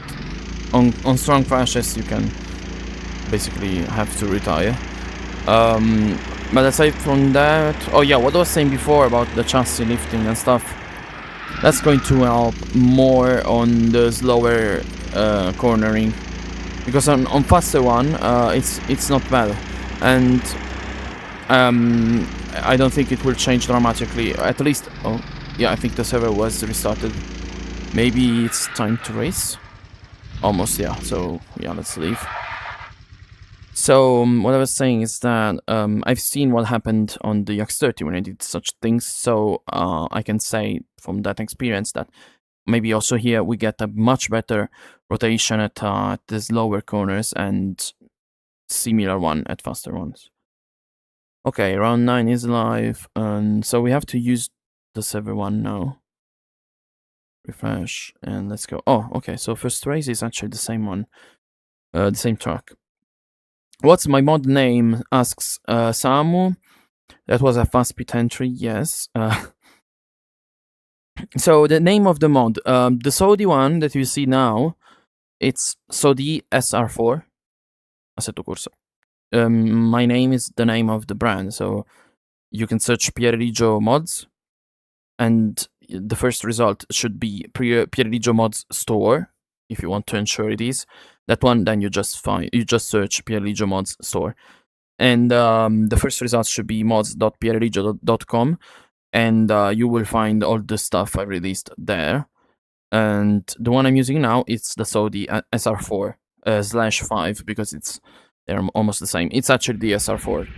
S1: on strong crashes you can basically have to retire. But aside from that, oh yeah, what I was saying before about the chassis lifting and stuff, that's going to help more on the slower cornering, because on faster one it's not bad, and I don't think it will change dramatically. At least, oh yeah, I think the server was restarted. Maybe it's time to race. Almost, yeah. So yeah, let's leave. So what I was saying is that I've seen what happened on the X30 when I did such things. So I can say from that experience that maybe also here we get a much better rotation at these lower corners and similar one at faster ones. Okay, round 9 is live, and so we have to use the server one now. Refresh, and let's go. Oh, okay, so first race is actually the same one, the same track. What's my mod name? Asks Samu. That was a fast pit entry, yes. So the name of the mod, the Sodi one that you see now, it's Sodi SR4, Assetto Corsa. My name is the name of the brand, so you can search Pierrigio mods, and the first result should be Pierrigio mods store, if you want to ensure it is that one. Then you just search Pierrigio mods store, and the first result should be mods.pierrigio.com, and you will find all the stuff I released there. And the one I'm using now, it's the Sodi SR4 /5, because they're almost the same. It's actually the SR4,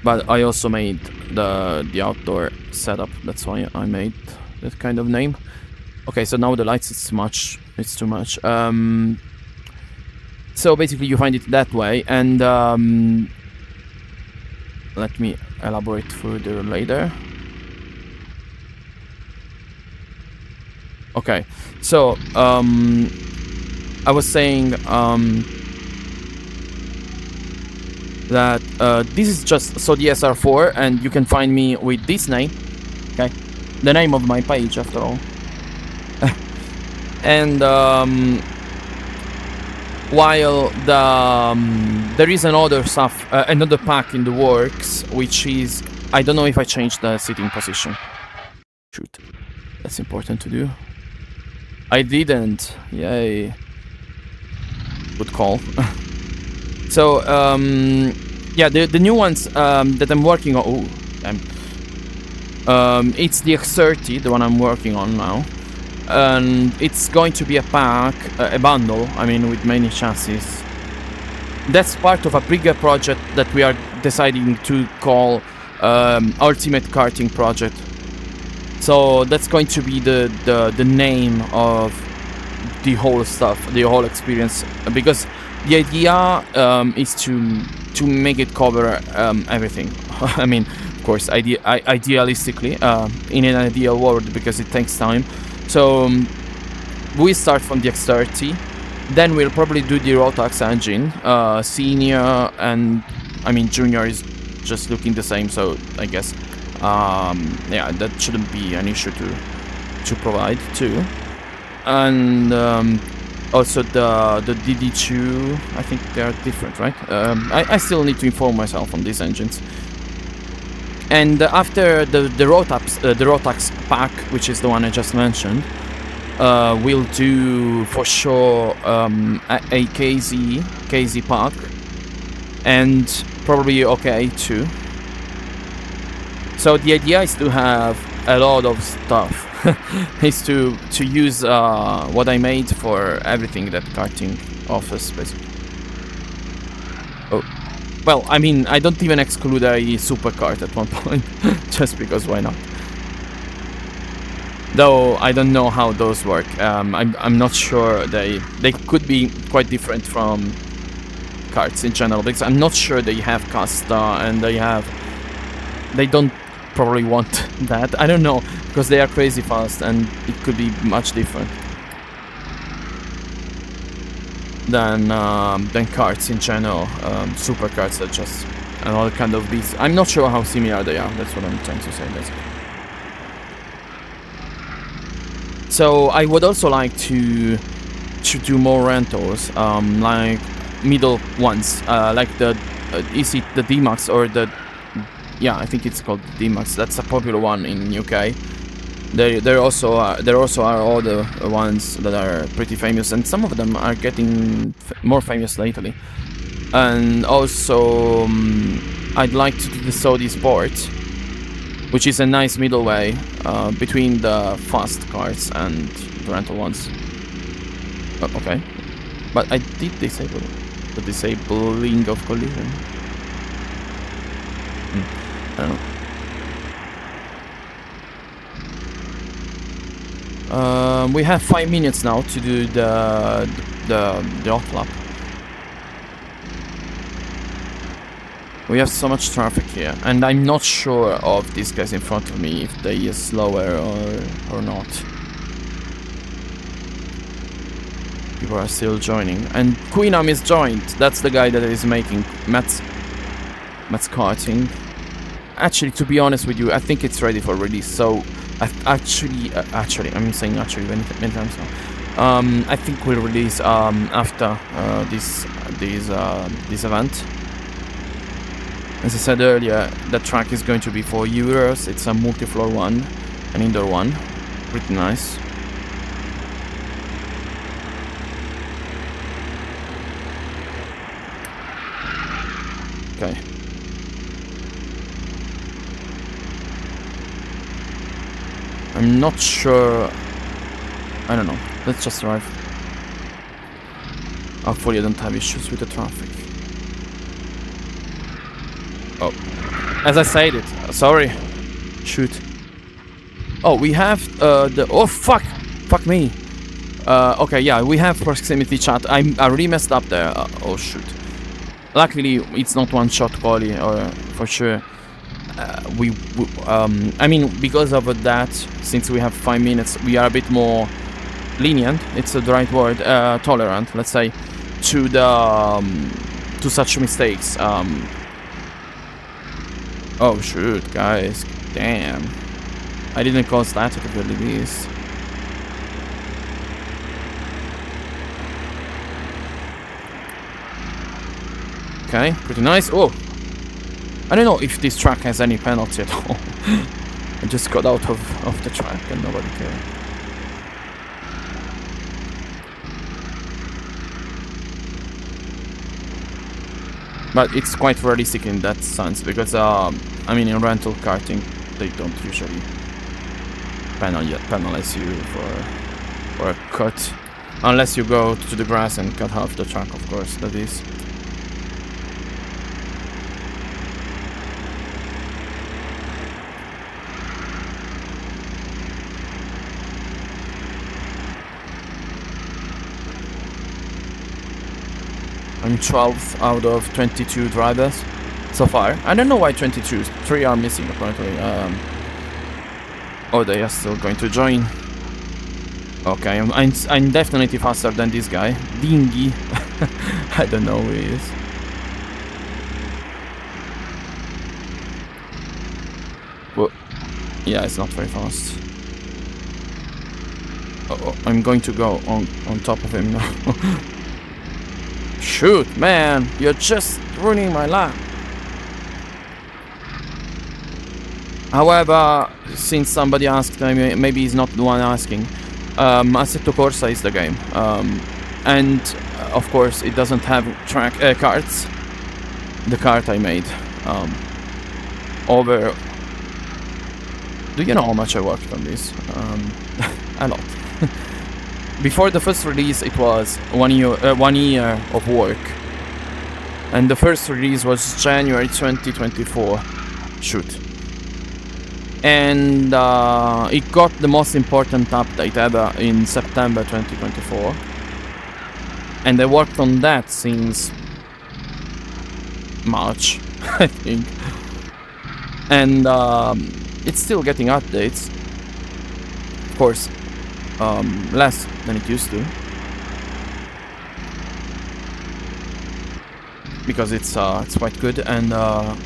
S1: but I also made the outdoor setup. That's why I made that kind of name. Okay, so now the lights, it's too much. So basically you find it that way, and let me elaborate further later. Okay, so I was saying that this is just Sodi SR4, and you can find me with this name. Okay, the name of my page after all. And while there is another pack in the works, which is, I don't know if I changed the sitting position. Shoot, that's important to do. I didn't. Yay. Good call. So yeah, the new ones that I'm working on. Oh, it's the X30, the one I'm working on now, and it's going to be a pack, a bundle. I mean, with many chassis. That's part of a bigger project that we are deciding to call Ultimate Karting Project. So that's going to be the name of the whole stuff, the whole experience, because the idea is to make it cover everything. I mean, of course, idealistically, in an ideal world, because it takes time. So we start from the X30, then we'll probably do the Rotax engine, senior, and I mean junior is just looking the same. So I guess. Yeah, that shouldn't be an issue to provide too. And also the DD2, I think they are different, right? I still need to inform myself on these engines. And after the Rotax pack, which is the one I just mentioned, we'll do for sure a KZ pack, and probably OK too. So the idea is to have a lot of stuff. Is to use what I made for everything that karting offers, basically. Oh, well, I mean, I don't even exclude a supercart at one point, just because why not? Though I don't know how those work. I'm not sure. They could be quite different from karts in general, because I'm not sure they have Casta, and they don't probably want that. I don't know, because they are crazy fast, and it could be much different than karts in general. Supercarts are just another kind of beast. I'm not sure how similar they are. That's what I'm trying to say, basically. So I would also like to do more rentals, like middle ones, like is it the D-Max or the... Yeah, I think it's called D-Max. That's a popular one in UK. There also are other ones that are pretty famous, and some of them are getting more famous lately. And also, I'd like to do the Sodi Sport, which is a nice middle way between the fast cars and the rental ones. Okay, but I did disable it. the disabling of collision. I don't know. We have 5 minutes now to do the hot lap. We have so much traffic here, and I'm not sure of these guys in front of me if they are slower or not. People are still joining, and Queenam is joined. That's the guy that is making Matt's karting. Actually, to be honest with you, I think it's ready for release. So, actually, I'm saying actually many times now. I think we'll release after this event. As I said earlier, the track is going to be for Euros. It's a multi-floor one, an indoor one. Pretty nice. Okay. I'm not sure. I don't know. Let's just drive. Hopefully I don't have issues with the traffic. Oh, as I said it. Sorry. Shoot. Oh, we have the. Oh fuck! Fuck me. Okay, yeah, we have proximity chat. I really messed up there. Oh shoot. Luckily, it's not one shot quali, or for sure. I mean, because of that, since we have 5 minutes, we are a bit more lenient. It's the right word. Tolerant, let's say, to the to such mistakes. Oh shoot, guys! Damn, I didn't cause that at the release. Okay, pretty nice. Oh, I don't know if this track has any penalty at all. I just got out of the track and nobody cared. But it's quite realistic in that sense, because I mean, in rental karting they don't usually penalize you for a cut, unless you go to the grass and cut half the track, of course, that is. I'm 12th out of 22 drivers so far. I don't know why 22. 3 are missing apparently. Oh, they are still going to join. Okay, I'm definitely faster than this guy. Dingy. I don't know who he is. Well, yeah, it's not very fast. Oh, I'm going to go on top of him now. Shoot, man, you're just ruining my lap. However, since somebody asked, maybe he's not the one asking, Assetto Corsa is the game. And, of course, it doesn't have track carts. The cart I made. Over... Do you know how much I worked on this? A lot. Before the first release, it was 1 year of work, and the first release was January 2024. Shoot. And it got the most important update ever in September 2024, and I worked on that since March, I think. And it's still getting updates, of course. Less than it used to, because it's quite good, and yeah,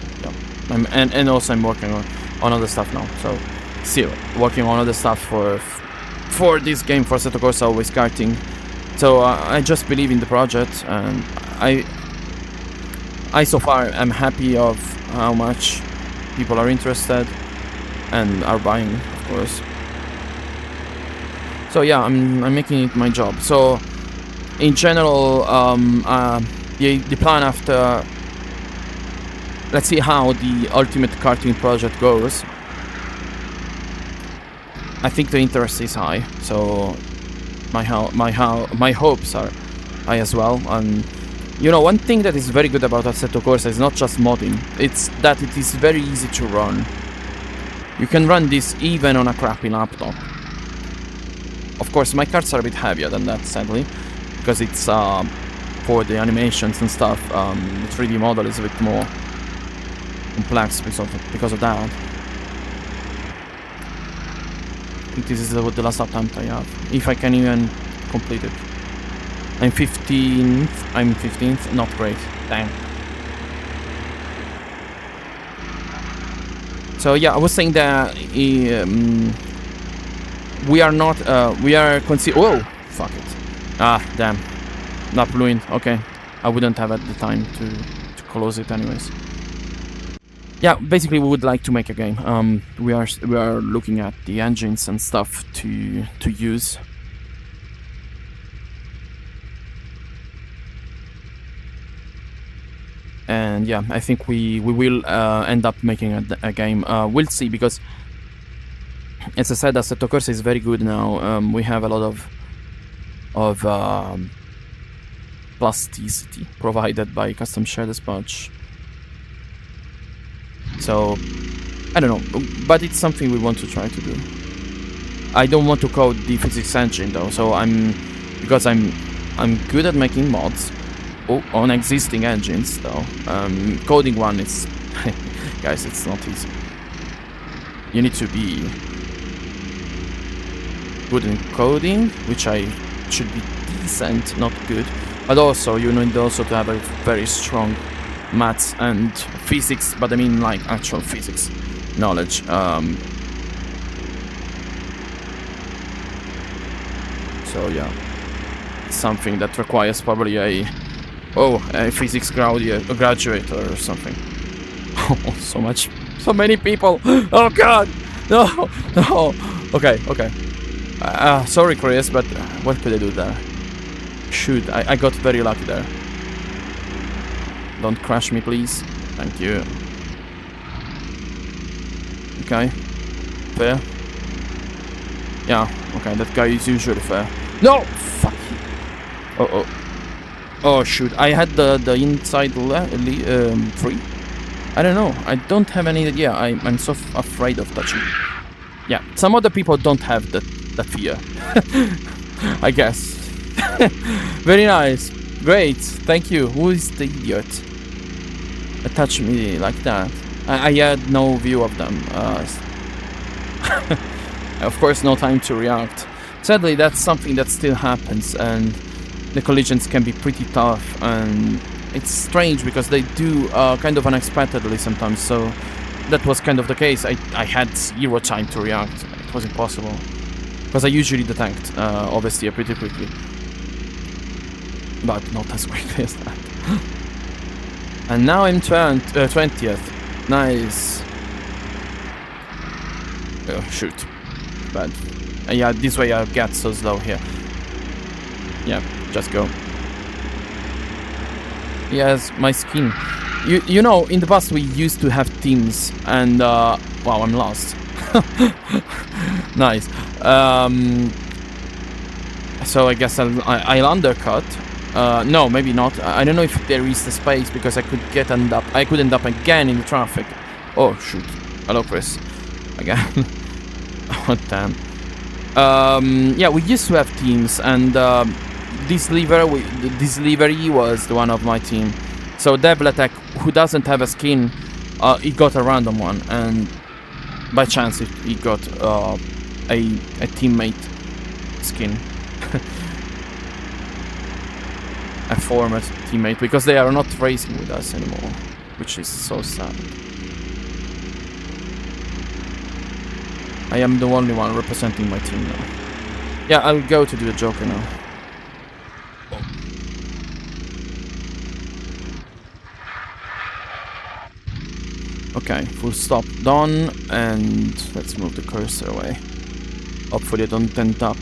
S1: and also I'm working on other stuff now. So still working on other stuff for this game, for Assetto Corsa, always karting. So I just believe in the project, and I so far am happy of how much people are interested and are buying, of course. So yeah, I'm making it my job. So in general, the plan after, let's see how the ultimate karting project goes. I think the interest is high, so my hopes are high as well. And You know, one thing that is very good about Assetto Corsa is not just modding, it's that it is very easy to run. You can run this even on a crappy laptop. Of course, my cards are a bit heavier than that, sadly, because it's for the animations and stuff. The 3D model is a bit more complex because of that. I think this is the last attempt I have, if I can even complete it. I'm 15th, not great, dang. So yeah, I was saying that we are not, whoa, fuck it. Ah, damn, not ruined, okay. I wouldn't have at the time to close it anyways. Yeah, basically we would like to make a game. We are looking at the engines and stuff to use. And yeah, I think we will end up making a game. We'll see, because as I said, Assetto Corsa is very good now. We have a lot of plasticity provided by custom share dispatch. So I don't know, but it's something we want to try to do. I don't want to code the physics engine though, so because I'm good at making mods on existing engines though. Coding one is guys, it's not easy. You need to be good in coding, which I should be decent, not good, but also you need also to have a very strong maths and physics, but I mean like actual physics knowledge. So yeah, it's something that requires probably a physics graduate or something. So many people. Oh god, no. Okay. Sorry Chris, but what could I do there? Shoot, I got very lucky there. Don't crash me, please. Thank you. Okay. Fair. Yeah, okay, that guy is usually fair. No! Fuck you. Oh, shoot. I had the inside free. I don't know. I don't have any... Yeah, I'm so afraid of touching. Yeah, some other people don't have that fear. I guess. Very nice. Great, thank you. Who is the idiot that touched me like that? I had no view of them. Of course, no time to react. Sadly, that's something that still happens, and the collisions can be pretty tough, and it's strange because they do kind of unexpectedly sometimes, so that was kind of the case. I had zero time to react. It was impossible, because I usually detect obviously pretty quickly. But not as quickly as that. And now I'm 20th. Nice. Oh, shoot. Bad. Yeah, this way I'll get so slow here. Yeah, just go. Yes, my skin. You know, in the past we used to have teams, and wow, I'm lost. Nice. So I guess I'll undercut. No, maybe not. I don't know if there is the space, because I could end up again in the traffic. Oh shoot! Hello, Chris. Again. Oh damn. Yeah, we used to have teams, and this livery was the one of my team. So Devletech, who doesn't have a skin, he got a random one, and by chance he got a teammate skin. A former teammate, because they are not racing with us anymore, which is so sad. I am the only one representing my team now. Yeah, I'll go to do the Joker now. Okay, full stop done, and let's move the cursor away. Hopefully I don't end up.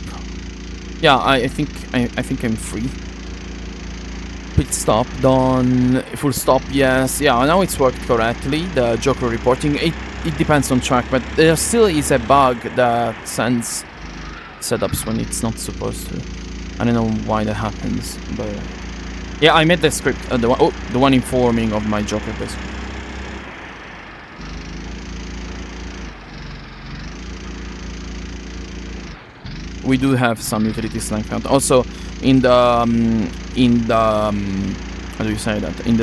S1: Yeah, I think I'm free. Pit stop done. Full stop, yes. Yeah, now it's worked correctly. The Joker reporting. It depends on track, but there still is a bug that sends setups when it's not supposed to. I don't know why that happens, but Yeah, I made the script, the one informing of my joker, basically. We do have some utilities like that. Also, in the how do you say that? In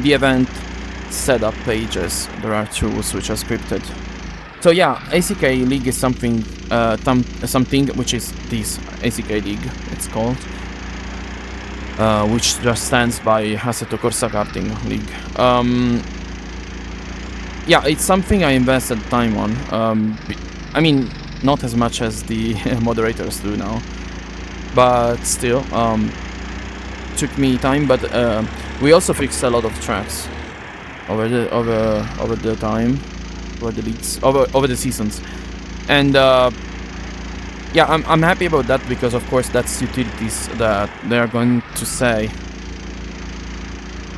S1: the event setup pages, there are tools which are scripted. So yeah, ACK League is something which is this ACK League, it's called, which just stands by Assetto Corsa Karting League. Yeah, it's something I invested time on. I mean, not as much as the moderators do now, but still, took me time. But we also fixed a lot of tracks over the time, over the leagues, over the seasons, and yeah, I'm happy about that, because of course that's utilities that they are going to say,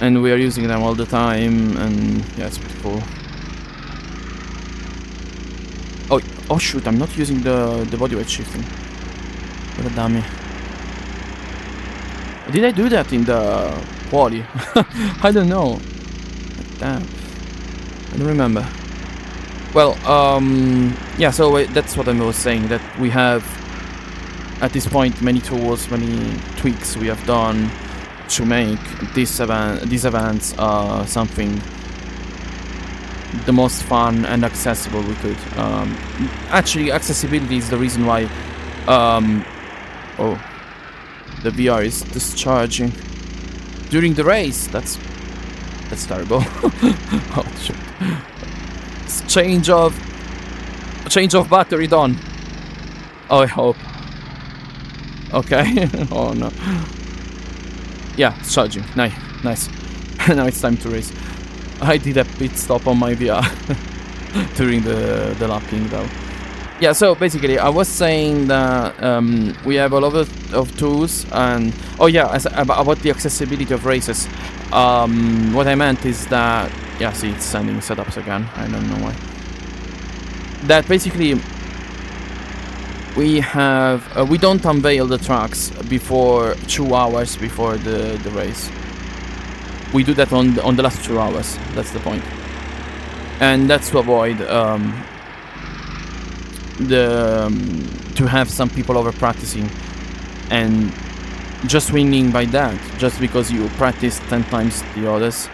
S1: and we are using them all the time, and yeah, it's pretty cool. Oh shoot, I'm not using the bodyweight shifting. What a dummy. Did I do that in the quali? I don't know. Damn. I don't remember. Well, yeah, so that's what I was saying, that we have, at this point, many tools, many tweaks we have done to make these events something the most fun and accessible we could. Actually, accessibility is the reason why. Oh, the VR is discharging during the race. That's terrible. Oh shit! It's change of battery done. Oh, I hope. Okay. Oh no. Yeah, it's charging. Nice. Now it's time to race. I did a pit stop on my VR during the lapping though. Yeah, so basically I was saying that we have a lot of tools, and oh yeah, about the accessibility of races. What I meant is that, yeah, see, it's sending setups again. I don't know why. That basically we don't unveil the tracks before 2 hours before the race. We do that on the last 2 hours. That's the point, and that's to avoid to have some people over practicing and just winning by that, just because you practice 10 times the others.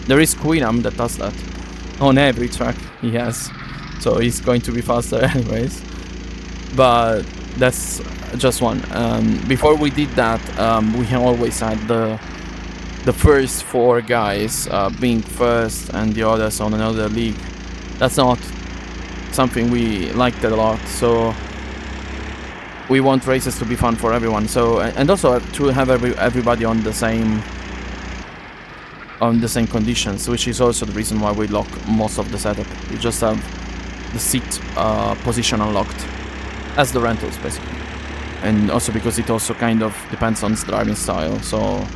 S1: There is Queenham that does that on every track he has, so he's going to be faster anyways. But that's just one. Before we did that, we always had the first 4 guys being first and the others on another league. That's not something we liked a lot, so we want races to be fun for everyone. So, and also to have everybody on the same conditions, which is also the reason why we lock most of the setup. We just have the seat position unlocked as the rentals, basically. And also because it also kind of depends on driving style. So,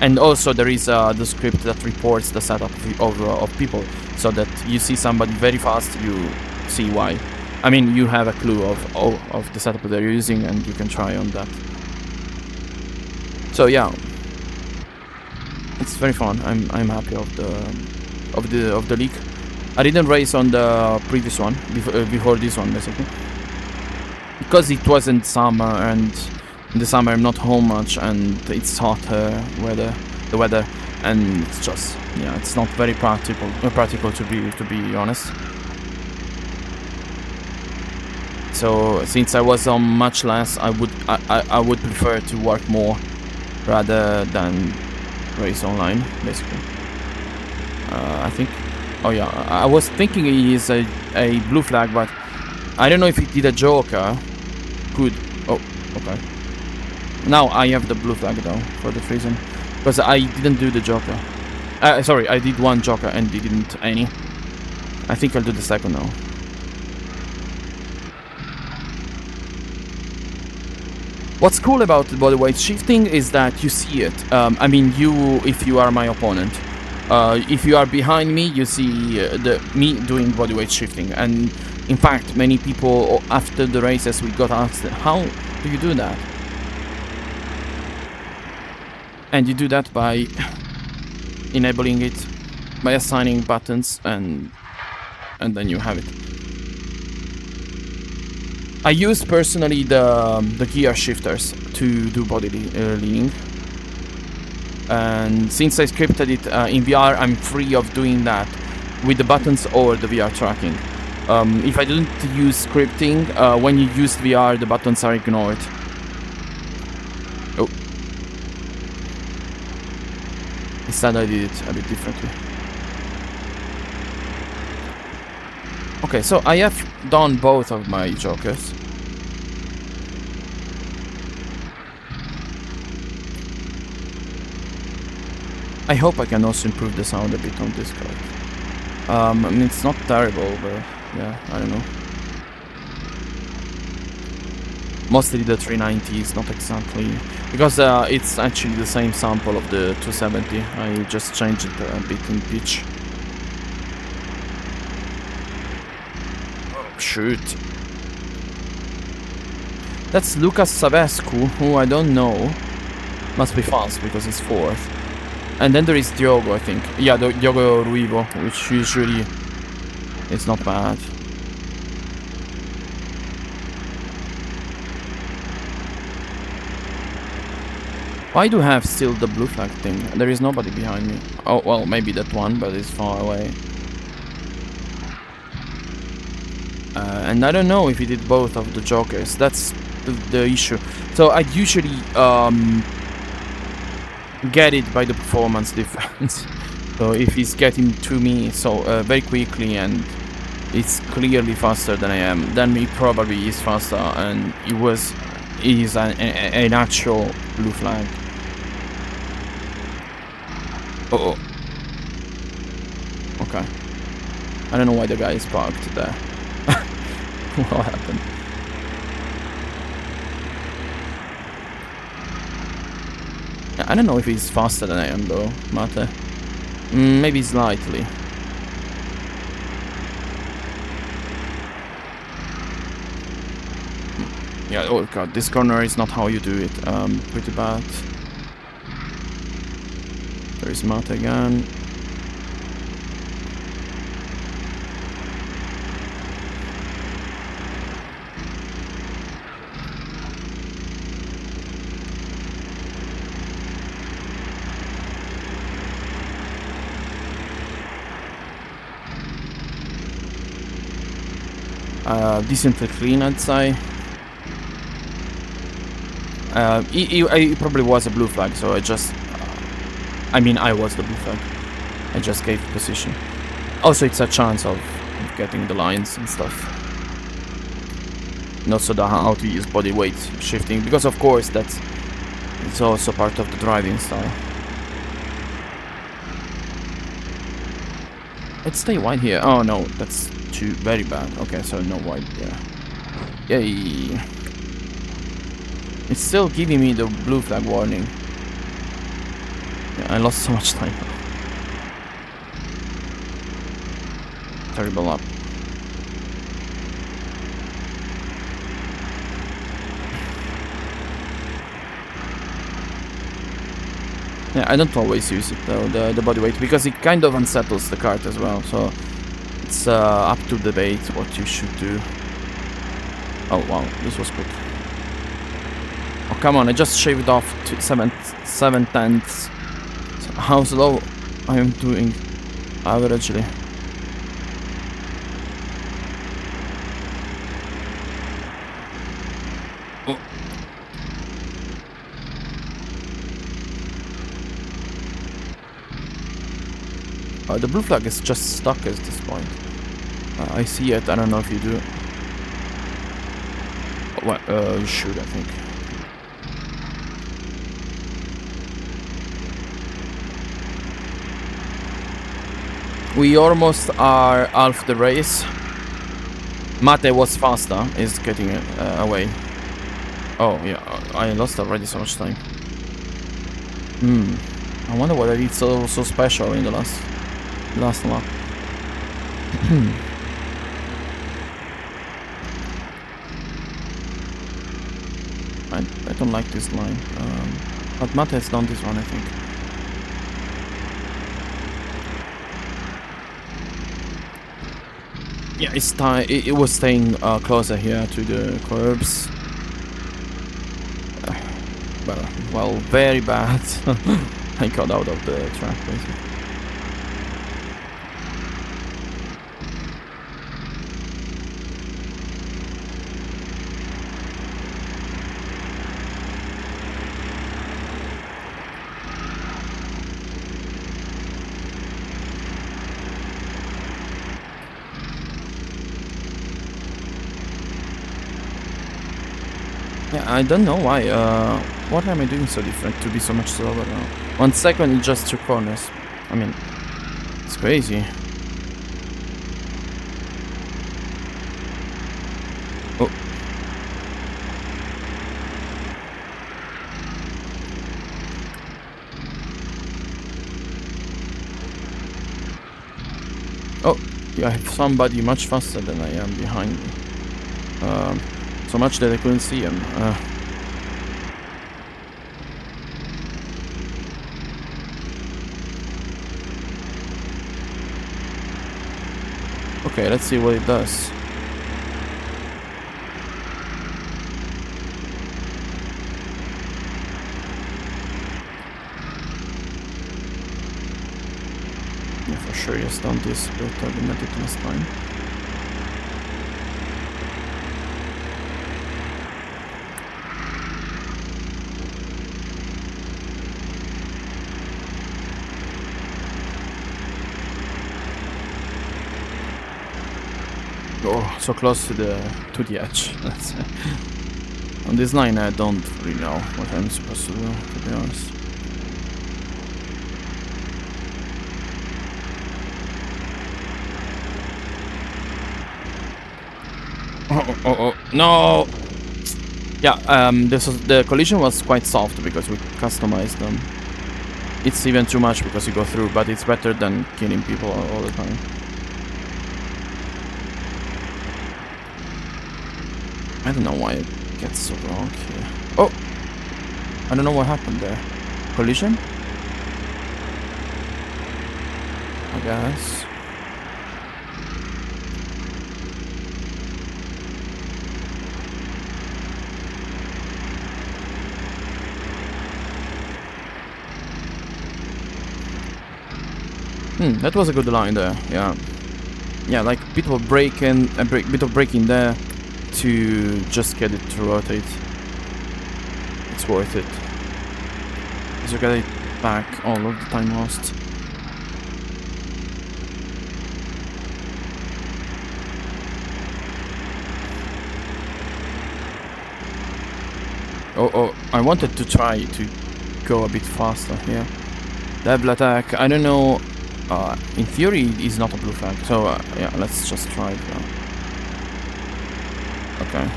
S1: and also there is the script that reports the setup of people, so that you see somebody very fast, you see why. I mean, you have a clue of the setup they're using, and you can try on that. So yeah, it's very fun. I'm happy of the league. I didn't race on the previous one before this one, basically, because it wasn't summer, and in the summer I'm not home much, and it's hotter the weather, and it's just, yeah, it's not very practical to be honest. So since I was on much less, I would prefer to work more rather than race online, basically. I think, oh yeah, I was thinking he is a blue flag, but I don't know if he did a joker. Good. Oh, okay. Now I have the blue flag though, for that reason, because I didn't do the joker. Sorry, I did one joker and didn't any. I think I'll do the second now. What's cool about the bodyweight shifting is that you see it. I mean, if you are my opponent, if you are behind me, you see me doing bodyweight shifting. And in fact, many people after the races we got asked, how do you do that? And you do that by enabling it, by assigning buttons, and then you have it. I use personally the gear shifters to do body leaning. And since I scripted it in VR, I'm free of doing that with the buttons or the VR tracking. If I didn't use scripting, when you use VR, the buttons are ignored. Oh. Instead I did it a bit differently. Okay, so I have done both of my jokers. I hope I can also improve the sound a bit on this card. I mean, it's not terrible, but yeah, I don't know. Mostly the 390 is not exactly... because it's actually the same sample of the 270. I just changed it a bit in pitch. Oh, shoot. That's Lucas Savescu, who I don't know. Must be fast because he's 4th. And then there is Diogo, I think. Yeah, Diogo Ruivo, which usually is not bad. Why do I have still the blue flag thing? There is nobody behind me. Oh, well, maybe that one, but it's far away. And I don't know if he did both of the jokers. That's the issue. So I usually get it by the performance difference. So if he's getting to me so very quickly and it's clearly faster than I am, then he probably is faster, and he is an actual blue flag. Oh. Okay. I don't know why the guy is parked there. What happened? I don't know if he's faster than I am though, Mate. Maybe slightly. Yeah, oh god, this corner is not how you do it. Pretty bad. There is Mate again. Decently clean, I'd say. He probably was a blue flag, so I just... I mean, I was the blue flag. I just gave position. Also, it's a chance of getting the lines and stuff. And also how to use body weight shifting, because of course it's also part of the driving style. Let's stay wide here. Oh no, that's too very bad. Okay, so no wide there. Yay. It's still giving me the blue flag warning. Yeah, I lost so much time. Terrible up. Yeah, I don't always use it though, the body weight, because it kind of unsettles the kart as well, so it's up to debate what you should do. Oh wow, this was quick. Oh come on, I just shaved off 7/10. So how slow I am doing averagely. The blue flag is just stuck at this point. I see it, I don't know if you do. Well, you should, I think. We almost are half the race. Mate was faster, is getting away. Oh yeah, I lost already so much time. I wonder what I did so special in the last lap. I don't like this line. But Mate has done this one, I think. Yeah, it's time. It was staying closer here to the curbs. Well, very bad. I got out of the track, basically. Yeah, I don't know why. What am I doing so different to be so much slower now? 1 second in just 2 corners. I mean, it's crazy. Oh. Oh, yeah, I have somebody much faster than I am behind me. So much that I couldn't see him. Okay, let's see what it does. Yeah, for sure he has done this better than I did last time. Oh, so close to the edge. On this line, I don't really know what I'm supposed to do, to be honest. Oh, no! Yeah, the collision was quite soft because we customized them. It's even too much because you go through, but it's better than killing people all the time. I don't know why it gets so wrong here. Oh! I don't know what happened there. Collision? I guess. That was a good line there, yeah. Yeah, like bit of braking, bit of braking there to just get it to rotate. It's worth it. Because you get it back all of the time lost. Oh, I wanted to try to go a bit faster here. Double attack, I don't know. In theory, it's not a blue flag, so yeah, let's just try it now. Okay.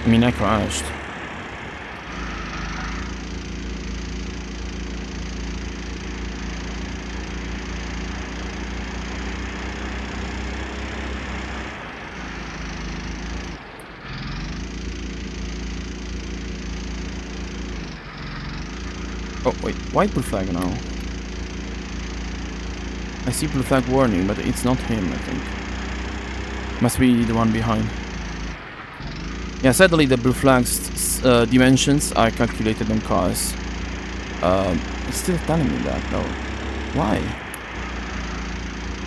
S1: I mean, I crashed. Oh, wait, white blue flag now. I see blue flag warning, but it's not him, I think. Must be the one behind. Yeah, sadly the blue flag's dimensions are calculated on cars. It's still telling me that though. Why?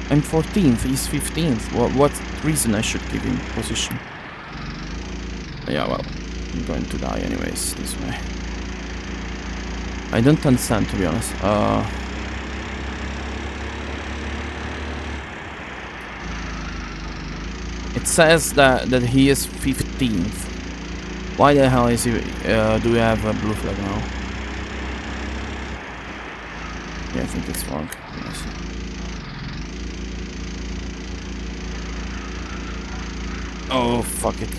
S1: I'm 14th, he's 15th. What reason I should give him position? Yeah, well, I'm going to die anyways this way. I don't understand, to be honest. It says that he is 15th. Why the hell is he? Do we have a blue flag now? Yeah, I think it's wrong. Yes. Oh, fuck it.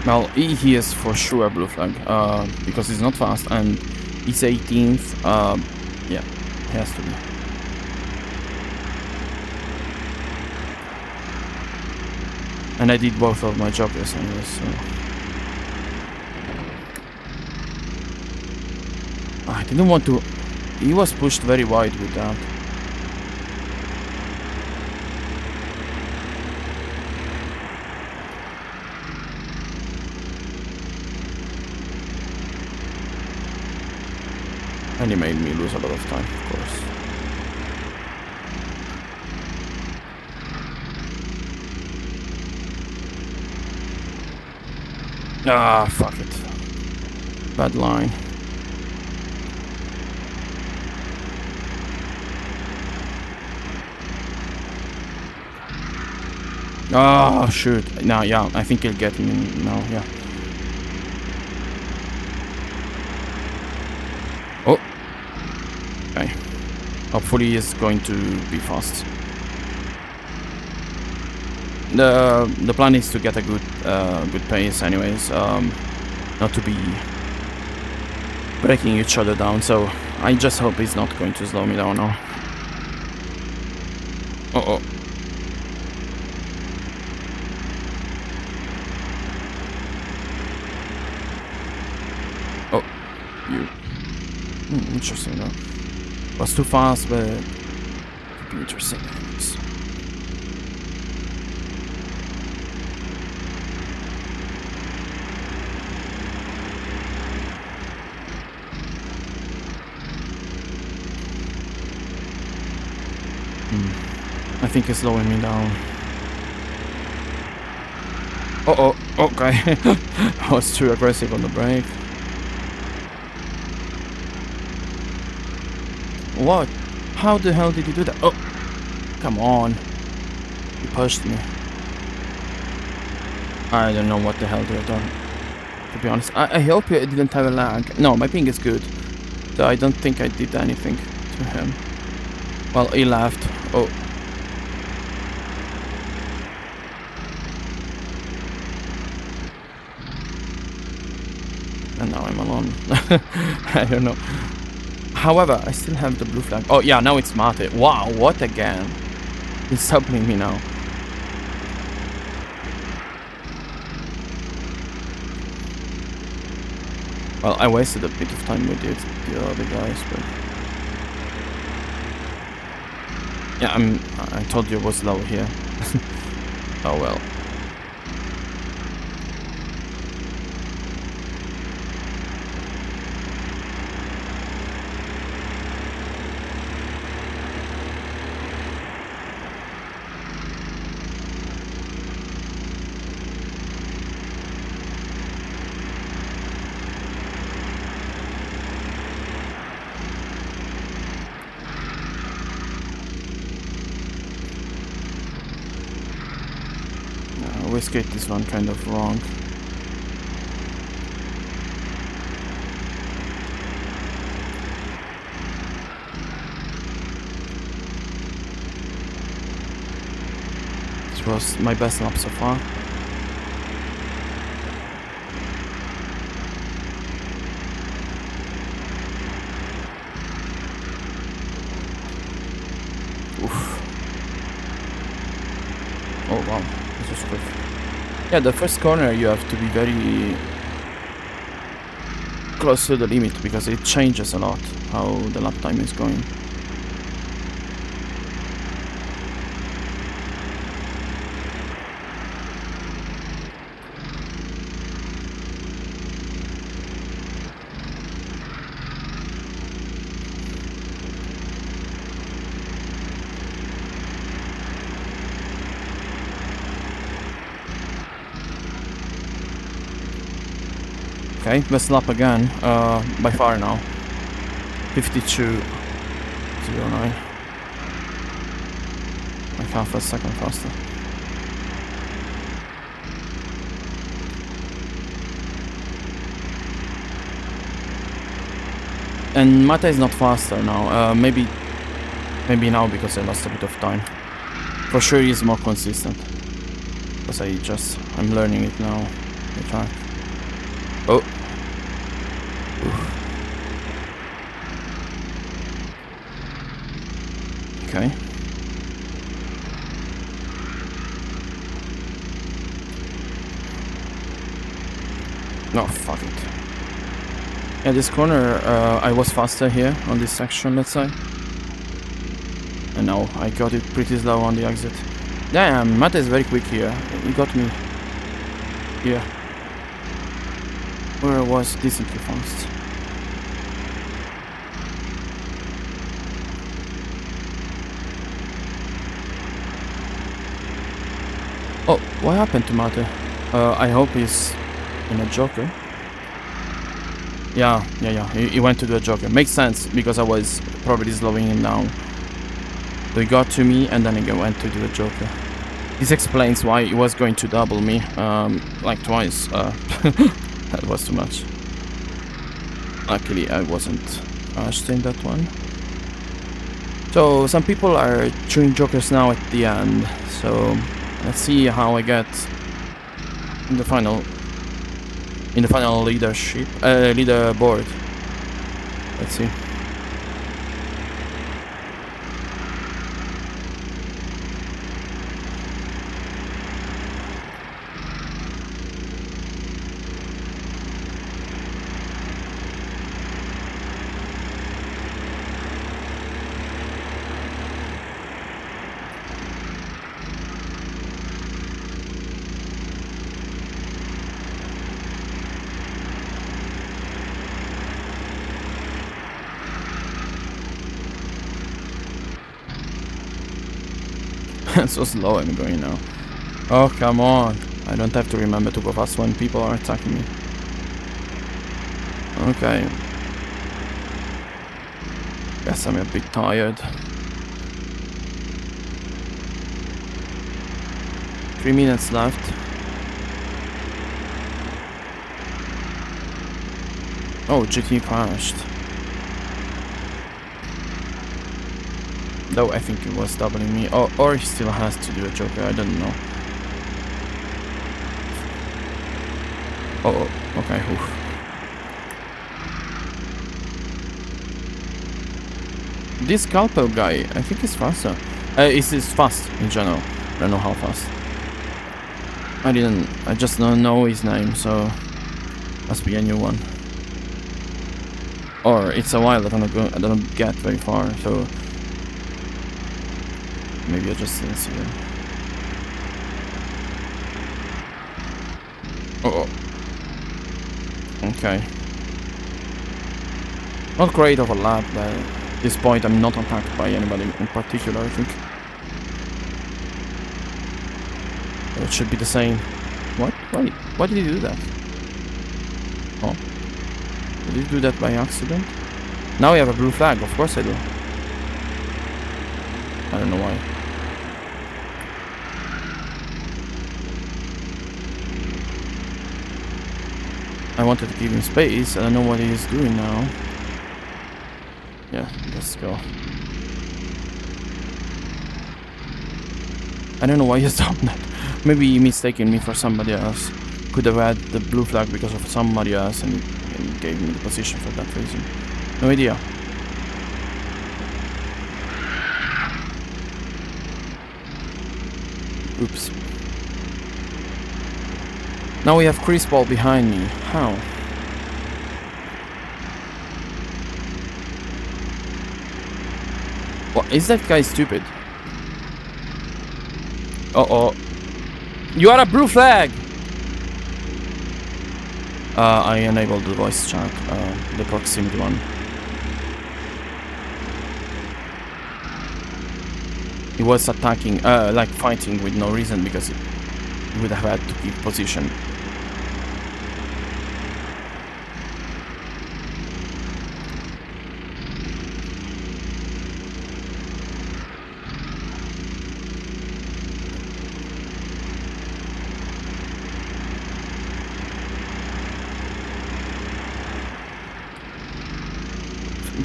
S1: Well, he is for sure blue flag, because he's not fast, and he's 18th. Yeah, he has to be. And I did both of my jokers anyways, so... I didn't want to... He was pushed very wide with that. And he made me lose a lot of time, of course. Ah, fuck it. Bad line. Oh, shoot. Now, yeah, I think he'll get him in now, yeah. Oh. Okay. Hopefully he's going to be fast. The plan is to get a good pace anyways, not to be breaking each other down, so I just hope he's not going to slow me down now. Uh-oh. Oh, you. Interesting though. Was too fast, but could be interesting. I think it's slowing me down. Uh-oh, okay. I was too aggressive on the brake. What? How the hell did he do that? Oh, come on. He pushed me. I don't know what the hell they've done, to be honest. I hope it didn't have a lag. No, my ping is good. So I don't think I did anything to him. Well, he left. Oh. And now I'm alone. I don't know. However, I still have the blue flag. Oh yeah, now it's Mate. Wow, what again? He's stopping me now. Well, I wasted a bit of time with the other guys, but... Yeah, I told you it was low here. Oh well. I always get this one kind of wrong. This was my best lap so far. Oof. Oh wow, this was quick. Yeah, the first corner you have to be very close to the limit because it changes a lot how the lap time is going. Okay, best lap again, by far now. 52.09. Like half a second faster. And Mata is not faster now. Maybe now because I lost a bit of time. For sure he's more consistent. Because I'm learning it now. the track. Oh. Oof. Okay. No, fuck it. Yeah, this corner, I was faster here on this section, let's say. And now I got it pretty slow on the exit. Damn, Matt is very quick here. He got me here, where I was decently fast. Oh, what happened to Matt? I hope he's in a Joker. Yeah. He went to do a Joker. Makes sense, because I was probably slowing him down. So he got to me and then he went to do a Joker. This explains why he was going to double me, like twice. That was too much. Luckily I wasn't crashed in that one. So some people are doing Jokers now at the end. So let's see how I get in the final leaderboard. Let's see. So slow I'm going now. Oh, come on. I don't have to remember to go fast when people are attacking me. Okay. Guess I'm a bit tired. 3 minutes left. Oh, GT crashed. Though I think he was doubling me, or he still has to do a Joker, I don't know. Oh, okay, oof. This Scalpel guy, I think he's faster. He's fast in general. I don't know how fast. I just don't know his name, so must be a new one. Or it's a while that I don't get very far, so maybe I just didn't see him. Oh. Okay. Not great of a lap, but at this point I'm not attacked by anybody in particular, I think. So it should be the same. What? Why did he do that? Oh. Did he do that by accident? Now we have a blue flag, of course I do. I don't know why. I wanted to give him space. I don't know what he is doing now. Yeah, let's go. I don't know why he's done that. Maybe he mistaken me for somebody else. Could have had the blue flag because of somebody else and gave me the position for that reason. No idea. Oops. Now we have Chris Paul behind me. How? What, is that guy stupid? Uh-oh. You are a blue flag! I enabled the voice chat, the proximity one. He was attacking, like fighting with no reason because he would have had to keep position.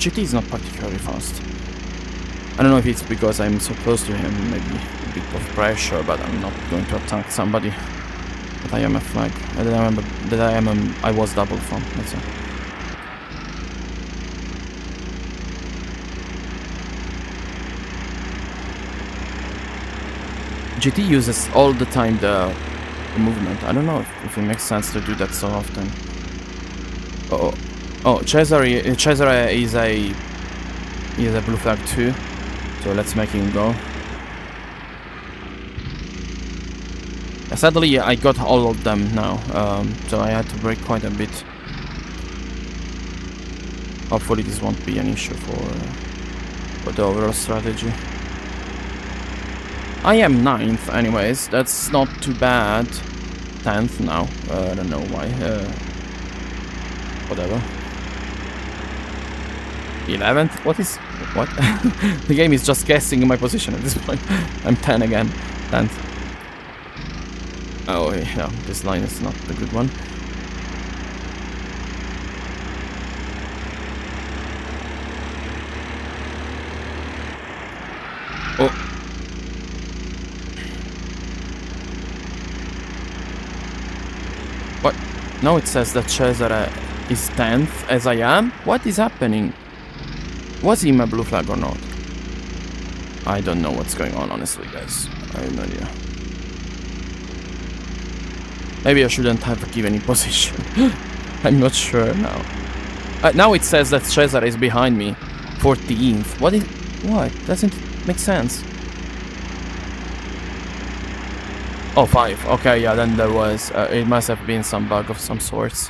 S1: GT is not particularly fast. I don't know if it's because I'm so close to him, maybe a bit of pressure, but I'm not going to attack somebody that that I am a flag. I was double from. That's it. GT uses all the time the movement. I don't know if it makes sense to do that so often. Oh, Cesare is a blue flag too. So let's make him go. Sadly, I got all of them now, so I had to brake quite a bit. Hopefully this won't be an issue for the overall strategy. I am 9th anyways, that's not too bad. 10th now, I don't know why. Whatever. 11th? What? The game is just guessing my position at this point. I'm 10 again. 10th. Oh yeah, this line is not the good one. Oh. What? Now it says that Cesare is 10th as I am? What is happening? Was he my blue flag or not? I don't know what's going on, honestly, guys. I have no idea. Maybe I shouldn't have given him position. I'm not sure now. Now it says that Cesare is behind me. 14th. What? Doesn't make sense. Oh, 5. Okay, yeah, then there was... it must have been some bug of some sorts.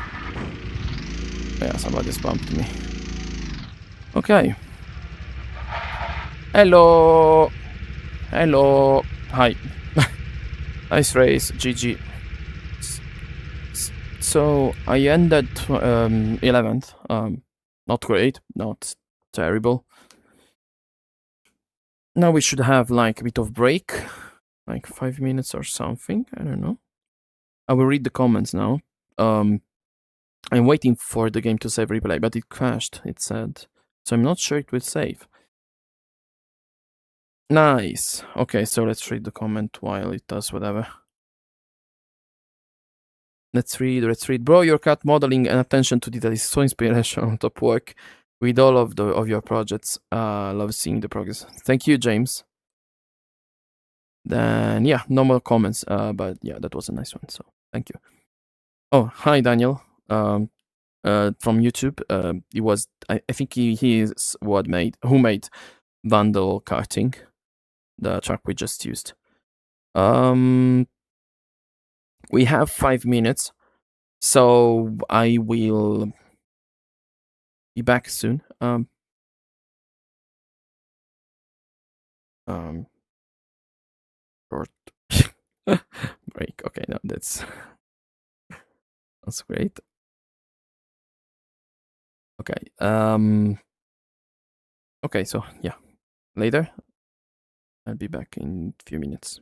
S1: Yeah, somebody's bumped me. Okay. Hello. Hello. Hi. Nice race. GG. So I ended 11th. Not great. Not terrible. Now we should have like a bit of break. Like 5 minutes or something. I don't know. I will read the comments now. I'm waiting for the game to save replay, but it crashed, it said. So I'm not sure it will save. Nice. Okay, so let's read the comment while it does whatever. Let's read. Bro, your cat modeling and attention to detail is so inspirational. Top work with all of your projects. Love seeing the progress. Thank you, James. Then yeah, no more comments. But yeah, that was a nice one. So thank you. Oh, hi, Daniel. From YouTube. It was I think he is who made Vandal Karting, the track we just used. We have 5 minutes, so I will be back soon. Short break. Okay, no, that's great. Okay. Okay, so yeah, later. I'll be back in a few minutes.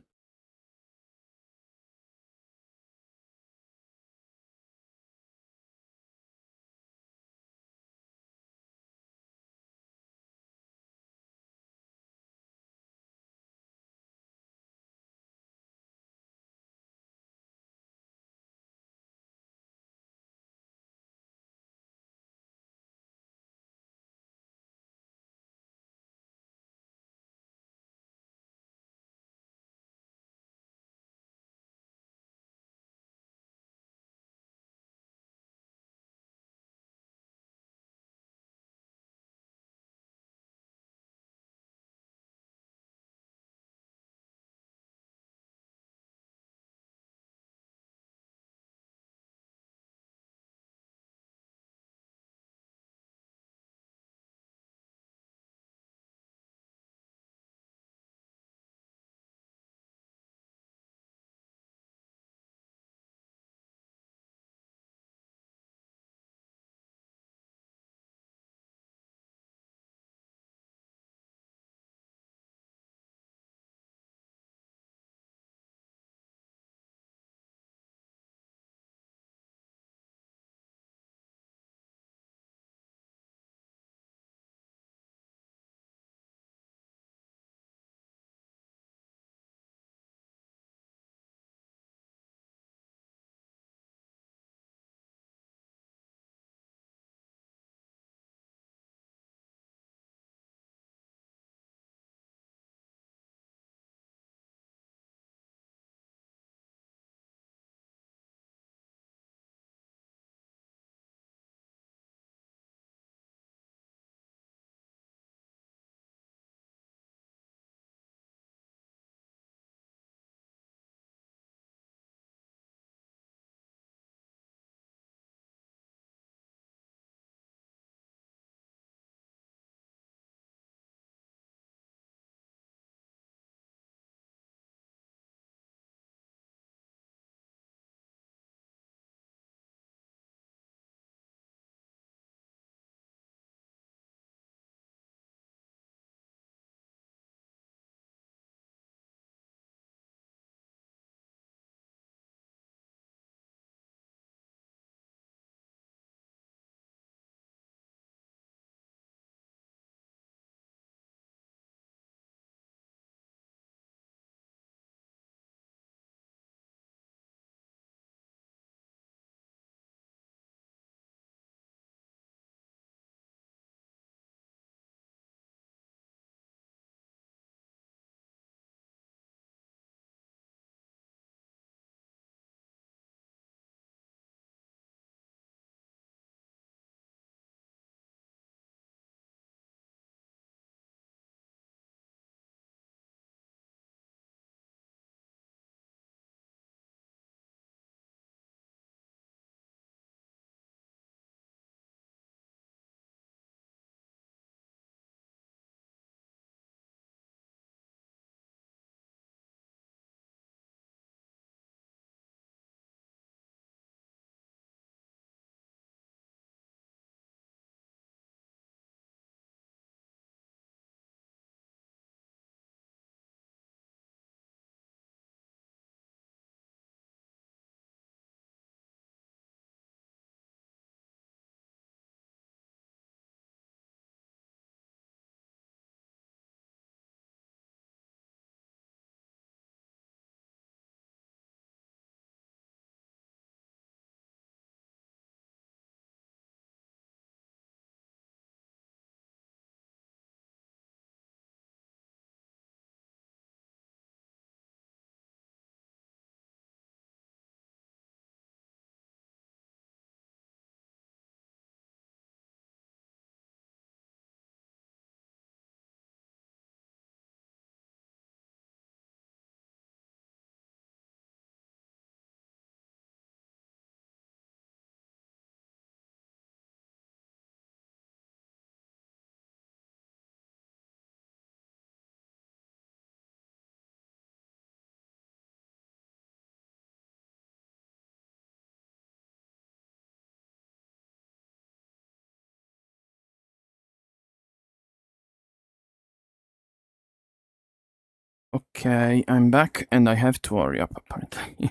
S1: Okay, I'm back and I have to hurry up apparently.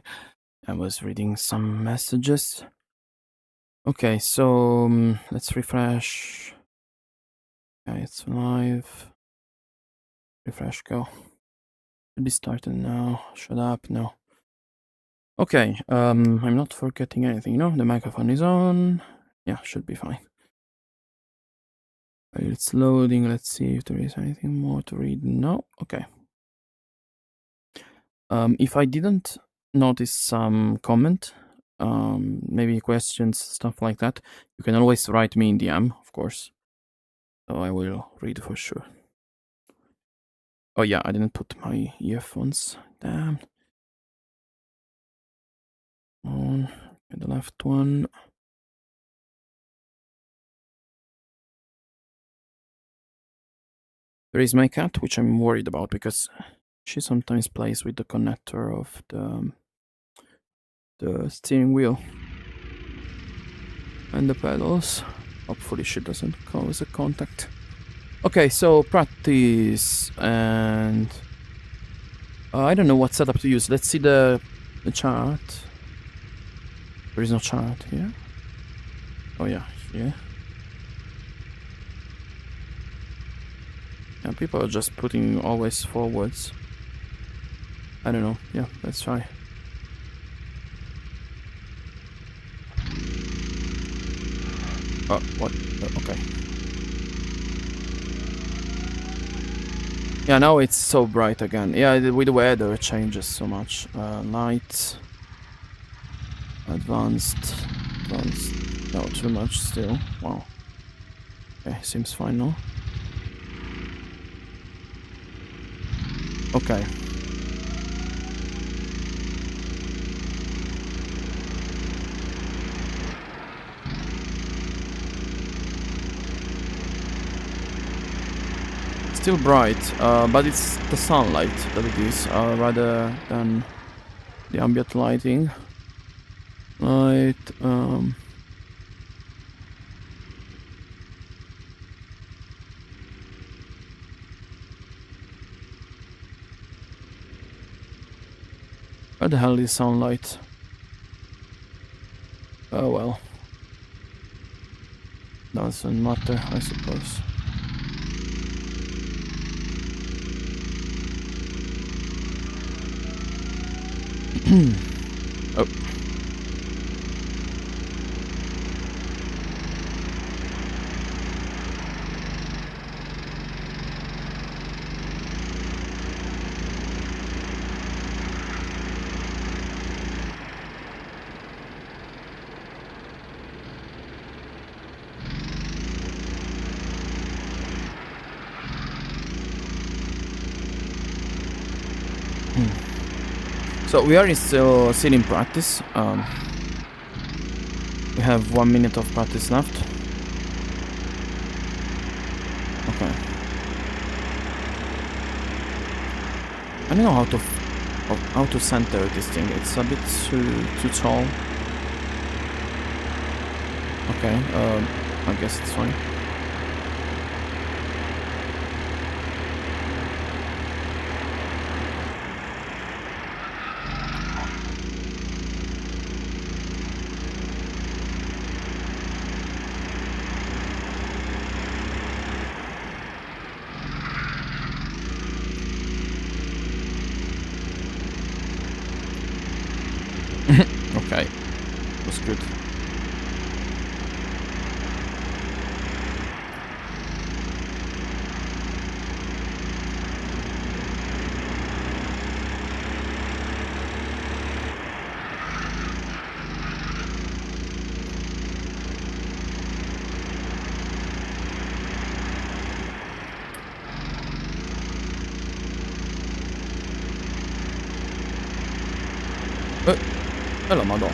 S1: I was reading some messages. Okay, so let's refresh. Okay, it's live. Refresh, go. Should be starting now. Shut up, no. Okay, I'm not forgetting anything, no? The microphone is on. Yeah, should be fine. It's loading, let's see if there is anything more to read. No, okay. If I didn't notice some comment, maybe questions, stuff like that, you can always write me in DM, of course. So I will read for sure. Oh yeah, I didn't put my earphones. Damn. On the left one. There is my cat, which I'm worried about because she sometimes plays with the connector of the steering wheel and the pedals. Hopefully she doesn't cause a contact. Okay, so practice and I don't know what setup to use. Let's see the chart. There is no chart here. Oh yeah, here. Yeah, people are just putting always forwards. I don't know. Yeah, let's try. Oh, what? Okay. Yeah, now it's so bright again. Yeah, with the weather it changes so much. Light. Advanced. No, too much still. Wow. Okay, seems fine now. Okay. Still bright, but it's the sunlight that it is, rather than the ambient lighting. Light, where the hell is sunlight? Oh well. Doesn't matter, I suppose. Oh. So we are still in practice. We have 1 minute of practice left. Okay. I don't know how to center this thing. It's a bit too tall. Okay. I guess it's fine. Okay, was good. Hello, madam.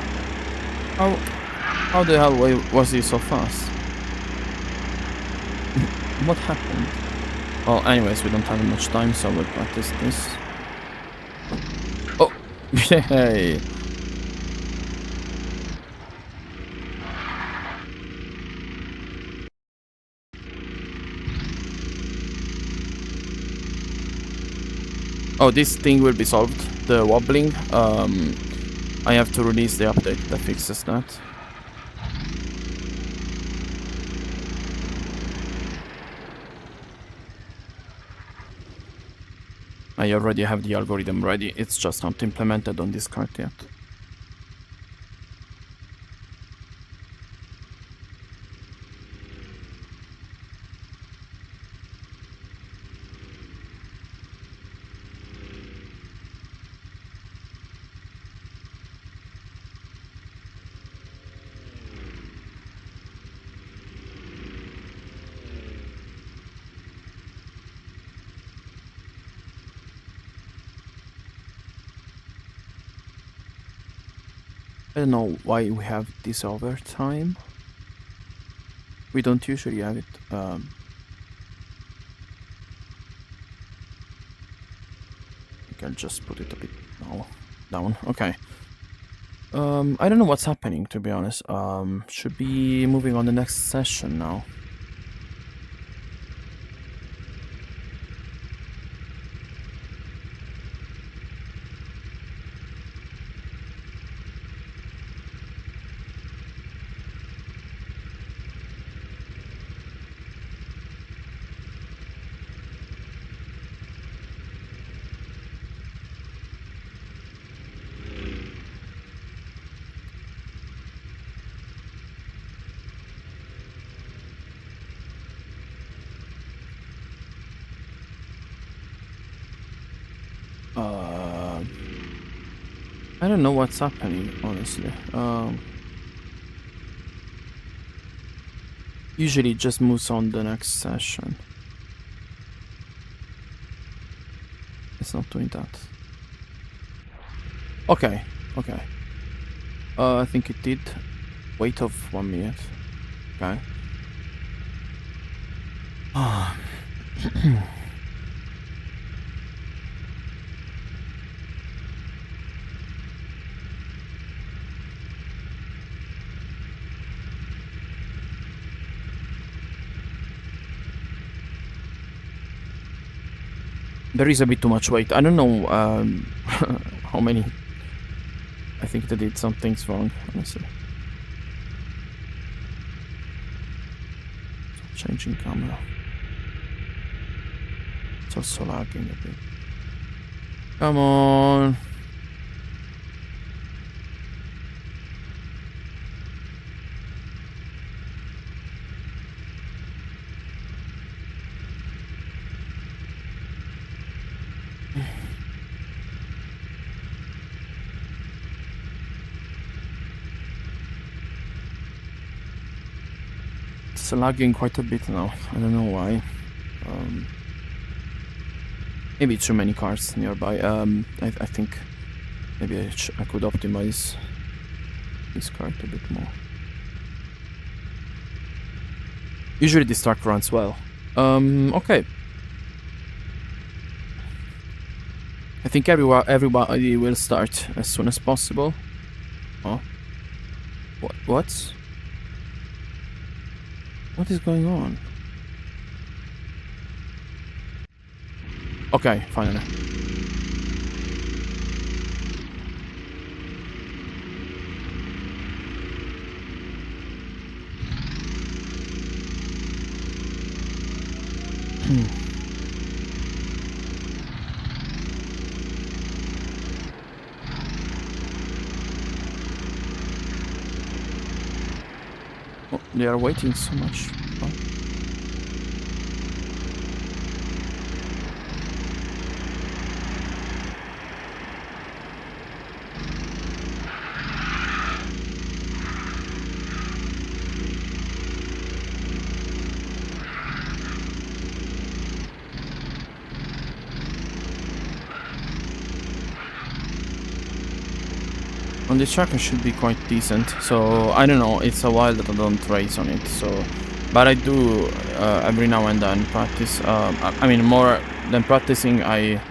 S1: How the hell was he so fast? What happened? Well, anyways, we don't have much time, so we'll practice this. Oh, yay! Oh, this thing will be solved. The wobbling. I have to release the update that fixes that. I already have the algorithm ready. It's just not implemented on this card yet. I don't know why we have this overtime. We don't usually have it. I think I'll just put it a bit down. Okay. I don't know what's happening, to be honest. Should be moving on the next session now. I don't know what's happening, honestly. Usually it just moves on the next session. It's not doing that. Okay. I think it did. Wait of 1 minute. Okay. There is a bit too much weight. I don't know how many. I think they did some things wrong, honestly. Changing camera. It's also lagging a bit. Come on. It's lagging quite a bit now. I don't know why. Maybe too many cars nearby. I think maybe I could optimize this card a bit more. Usually this track runs well. Okay. I think everybody will start as soon as possible. Oh. What? What is going on? Okay, finally. Oh, they are waiting so much. Oh. On this track it should be quite decent, so I don't know, it's a while that I don't race on it, so but I do every now and then practice. I mean, more than practicing, I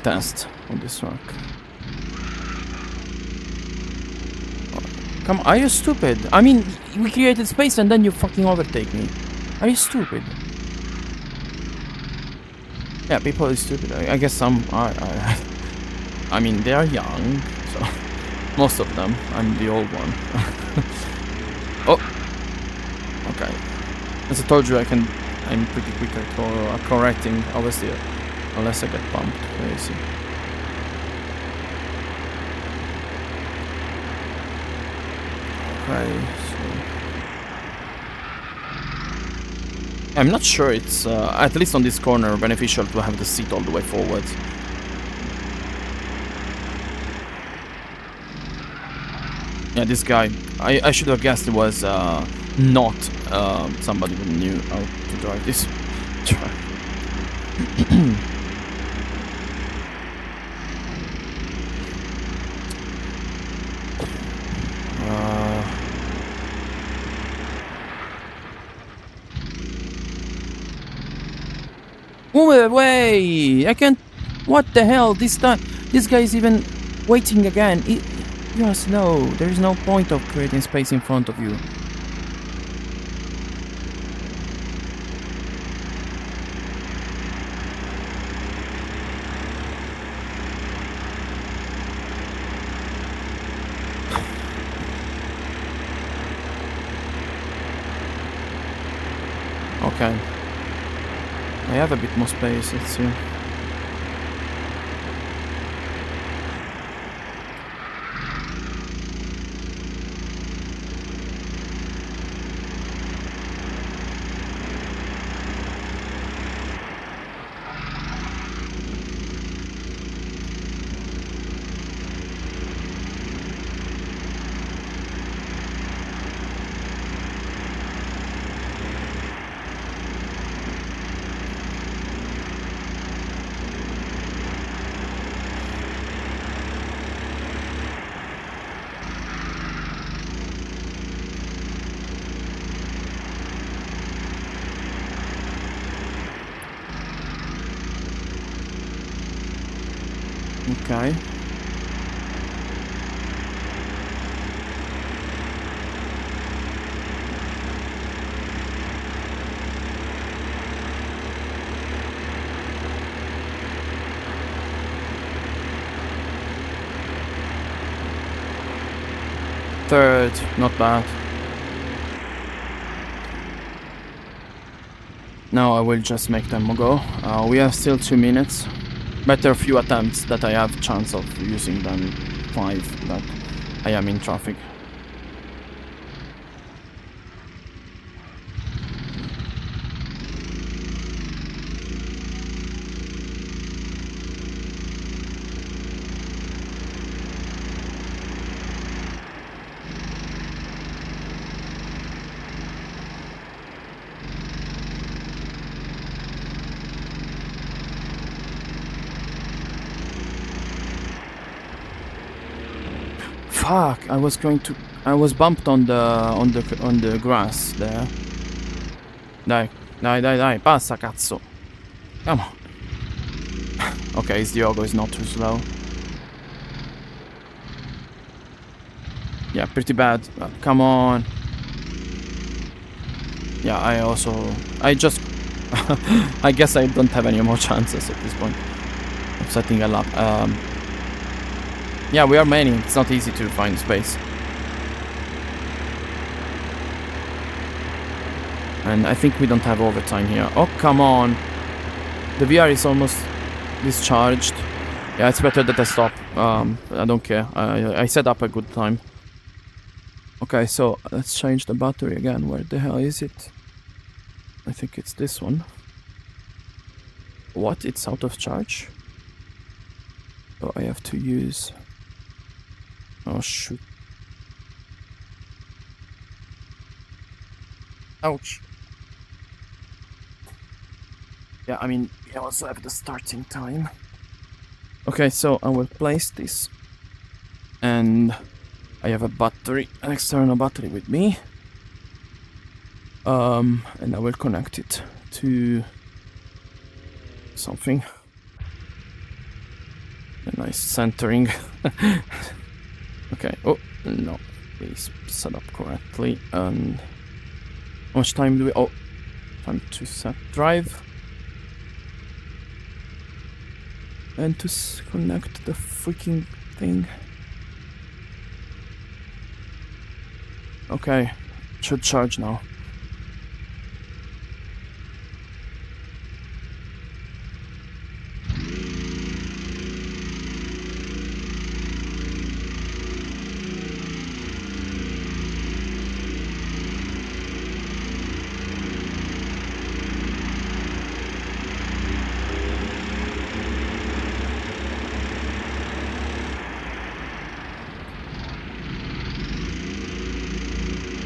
S1: test on this track. Come on, are you stupid? I mean, we created space and then you fucking overtake me. Are you stupid? Yeah, people is stupid. I guess some are. I mean, they are young, so most of them. I'm the old one. Oh, okay. As I told you, I'm pretty quick at correcting, obviously, unless I get bumped crazy. Okay, so I'm not sure it's at least on this corner beneficial to have the seat all the way forward. Yeah, this guy, I should have guessed it was not somebody who knew how to drive this truck. Move away! I can't. What the hell? This time, this guy is even waiting again. You are slow. There is no point of creating space in front of you. Okay. I have a bit more space, let's see. Okay. Third, not bad. Now I will just make them go. We have still 2 minutes. Better few attempts that I have chance of using than 5 that I am in traffic. Fuck! I was bumped on the grass there. Dai, passa cazzo! Come on. Okay, his Diogo is not too slow. Yeah, pretty bad. Come on. Yeah, I just I guess I don't have any more chances at this point of setting a lap. Yeah, we are many. It's not easy to find space. And I think we don't have overtime here. Oh, come on. The VR is almost discharged. Yeah, it's better that I stop. I don't care. I set up a good time. Okay, so let's change the battery again. Where the hell is it? I think it's this one. What? It's out of charge? So I have to use... Oh, shoot. Ouch. Yeah, I mean, we also have the starting time. Okay, so I will place this. And I have a battery, an external battery with me. And I will connect it to something. A nice centering. Okay, oh, no, please set up correctly. And how much time do we... Oh, time to set drive. and to connect the freaking thing. Okay, should charge now.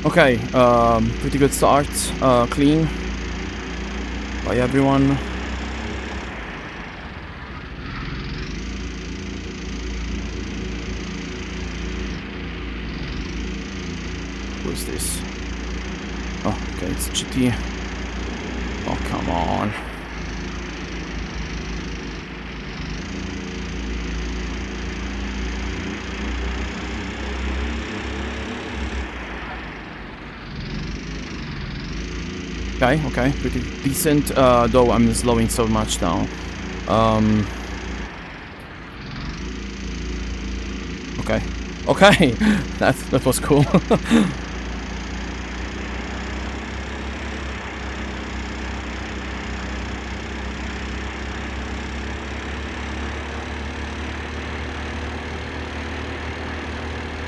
S1: Okay, pretty good start, clean by everyone. Who's this? Oh, okay, it's GT. Oh, come on. Okay, pretty decent, though I'm slowing so much down. Okay, that was cool.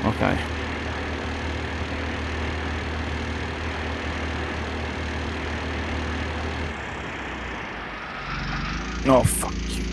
S1: Okay. Oh, fuck you.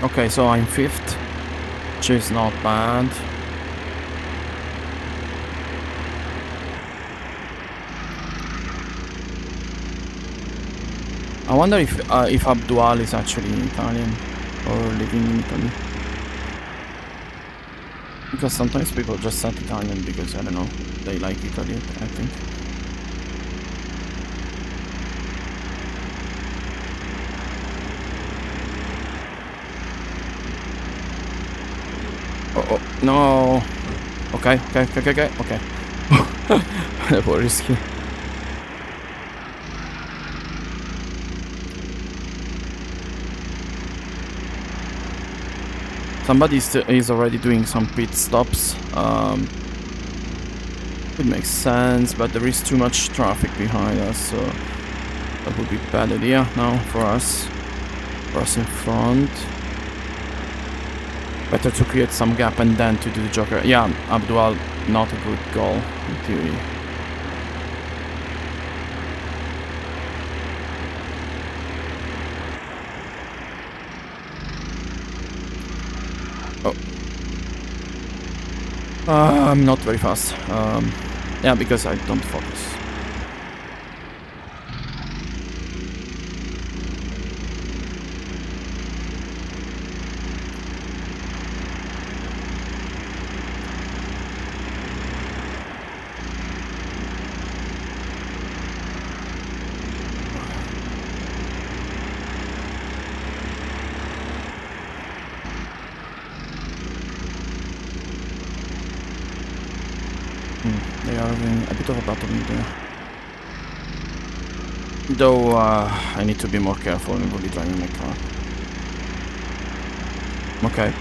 S1: Okay, so I'm 5th, which is not bad. I wonder if Abdul is actually Italian or living in Italy. Because sometimes people just said Italian because, I don't know, they like Italy, I think. Oh, no. Okay. That was risky. Somebody is already doing some pit stops. It makes sense, but there is too much traffic behind us, so that would be a bad idea now for us. For us in front. Better to create some gap and then to do the Joker. Yeah, Abdul, not a good goal in theory. I'm not very fast. Yeah, because I don't focus. They are having a bit of a battle there. Though I need to be more careful when really driving my car. Okay.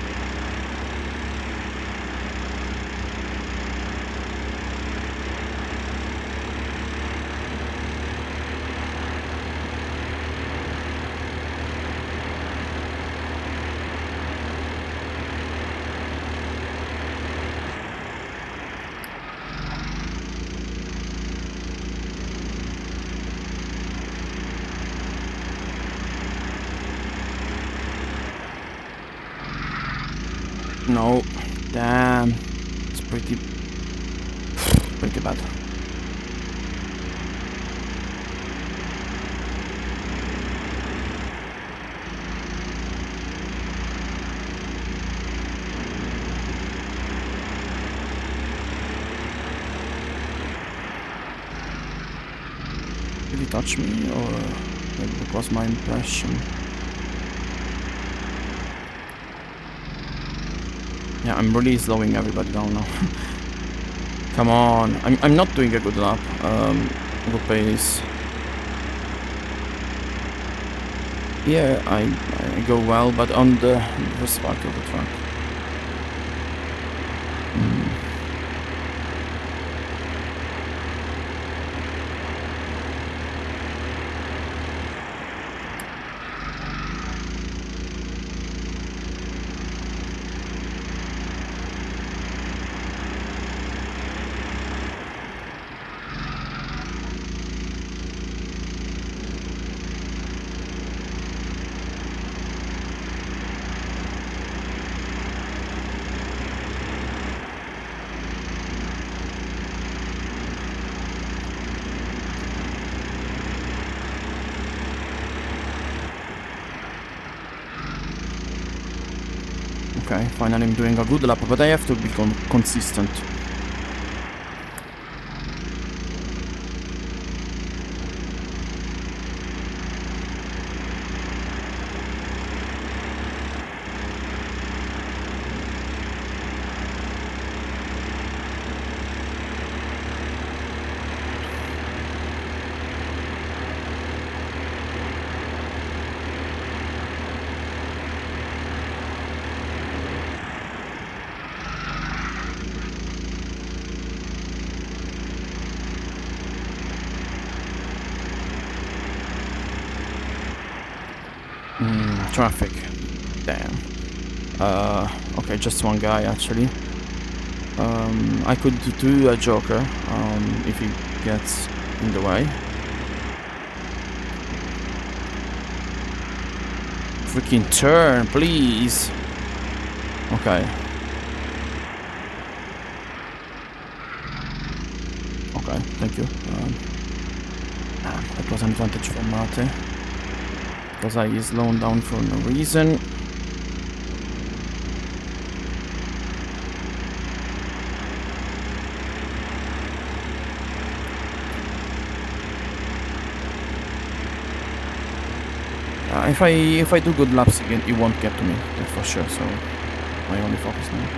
S1: No. Damn. It's pretty bad. Did he touch me, or maybe it was my impression? Yeah, I'm really slowing everybody down now. Come on, I'm not doing a good lap. Good pace. Yeah, I go well, but on the first part of the track. Okay, finally I'm doing a good lap, but I have to be consistent. Traffic. Damn. Okay, just one guy actually. I could do a joker if he gets in the way. Freaking turn, please. Okay. Okay, thank you. That was an advantage for Mate. Because I slowed down for no reason. If I do good laps again, it won't get to me, that's for sure. So my only focus now.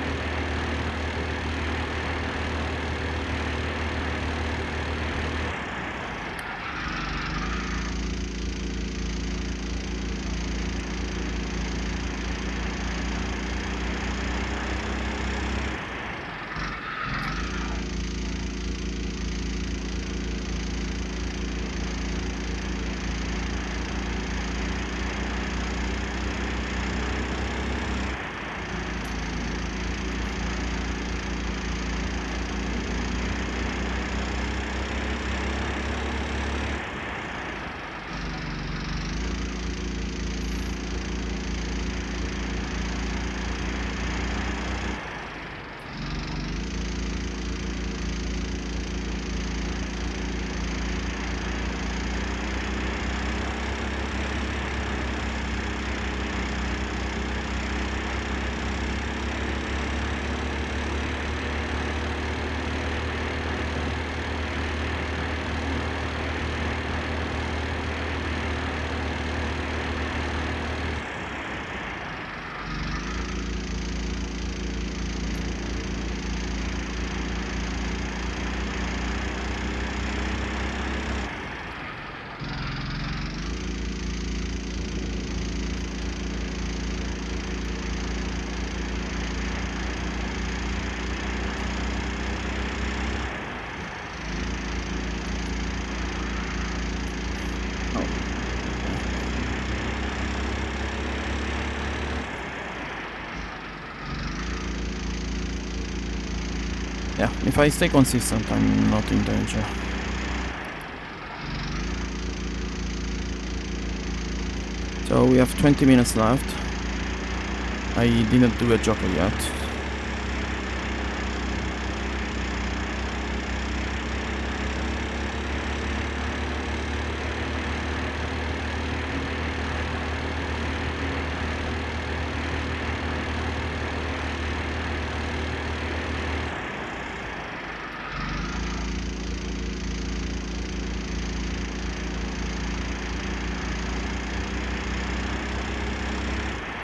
S1: Yeah, if I stay consistent, I'm not in danger. So we have 20 minutes left. I didn't do a joker yet.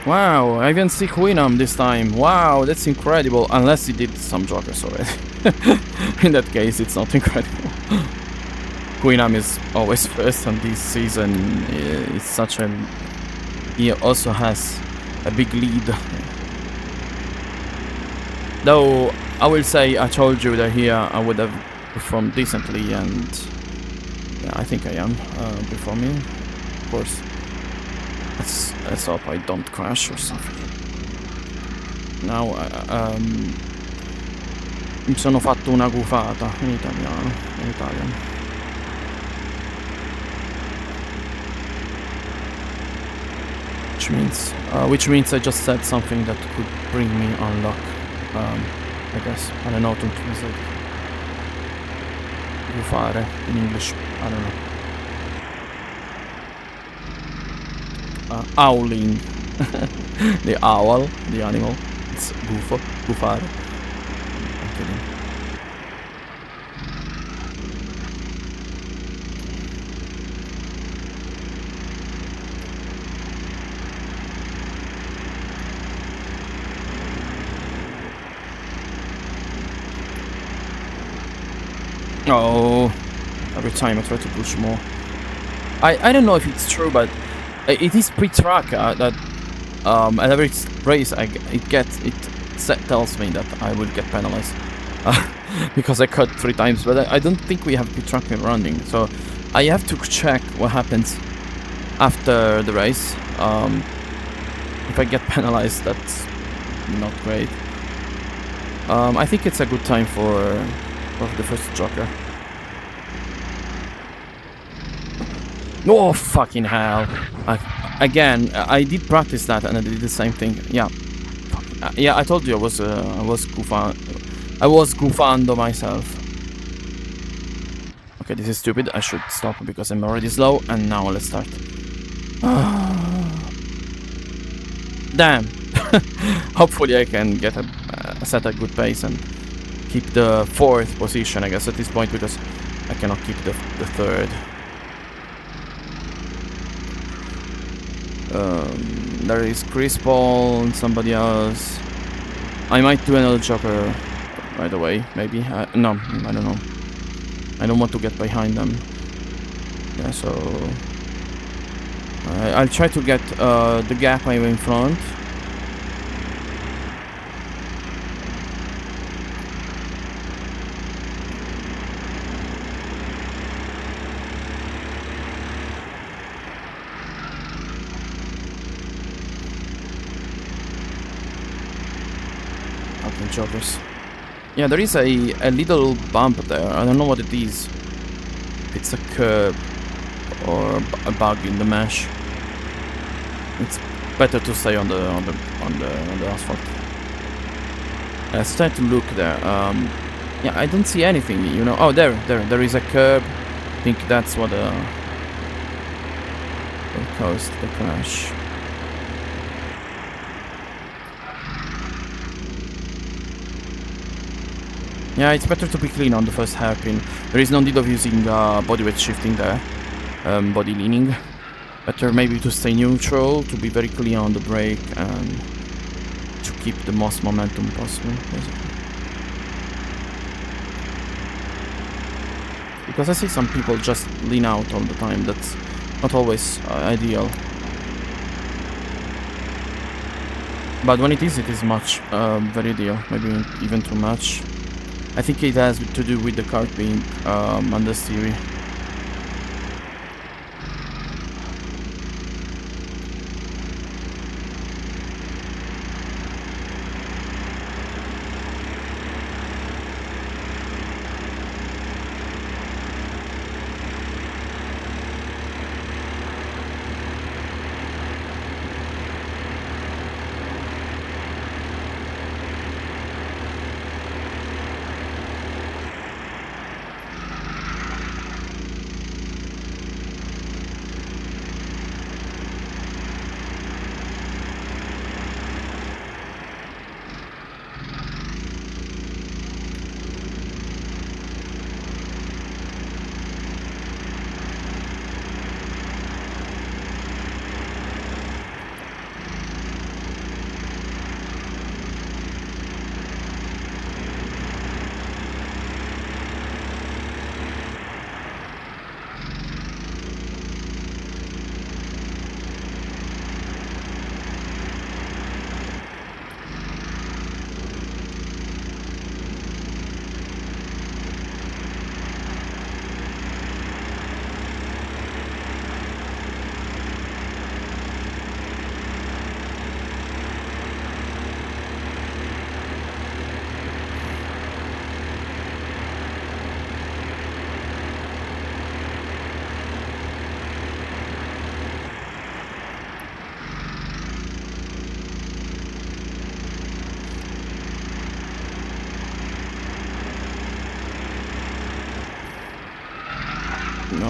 S1: Wow, I even see Queenam this time. Wow, that's incredible. Unless he did some jokers already. In that case, it's not incredible. Queenam is always first on this season. It's such a... He also has a big lead. Though, I will say, I told you that here I would have performed decently, and... Yeah, I think I am performing, of course. Let's hope I don't crash or something. Now, mi sono fatto una gufata in italiano, in Italian. Which means I just said something that could bring me unluck. I guess. I don't know how to translate. Gufare in English. I don't know. Owling. The owl, the animal. It's gufo, gufare. I'm kidding. Oh, every time I try to push more. I don't know if it's true, but it is pre-track that at every race it tells me that I will get penalized because I cut 3 times, but I don't think we have pre-track running, so I have to check what happens after the race. If I get penalized, that's not great. I think it's a good time for the first joker. Oh, fucking hell. Again, I did practice that and I did the same thing. Yeah. Yeah, I told you I was goofando myself. Okay, this is stupid. I should stop because I'm already slow. And now let's start. Damn. Hopefully I can get set a good pace and keep the 4th position, I guess, at this point, because I cannot keep the 3rd. There is Chris Paul and somebody else. I might do another joker right away, maybe. No, I don't know. I don't want to get behind them. Yeah, so I'll try to get the gap I'm in front. Jokers. Yeah, there is a little bump there. I don't know what it is. If it's a curb or a bug in the mesh. It's better to stay on the asphalt. Let's try to look there. Yeah, I don't see anything. You know. Oh, there is a curb. I think that's what caused the crash. Yeah, it's better to be clean on the first hairpin. There is no need of using body weight shifting there, body leaning. Better maybe to stay neutral, to be very clean on the brake, and to keep the most momentum possible, basically. Because I see some people just lean out all the time. That's not always ideal. But when it is much very ideal. Maybe even too much. I think it has to do with the kart being under steering.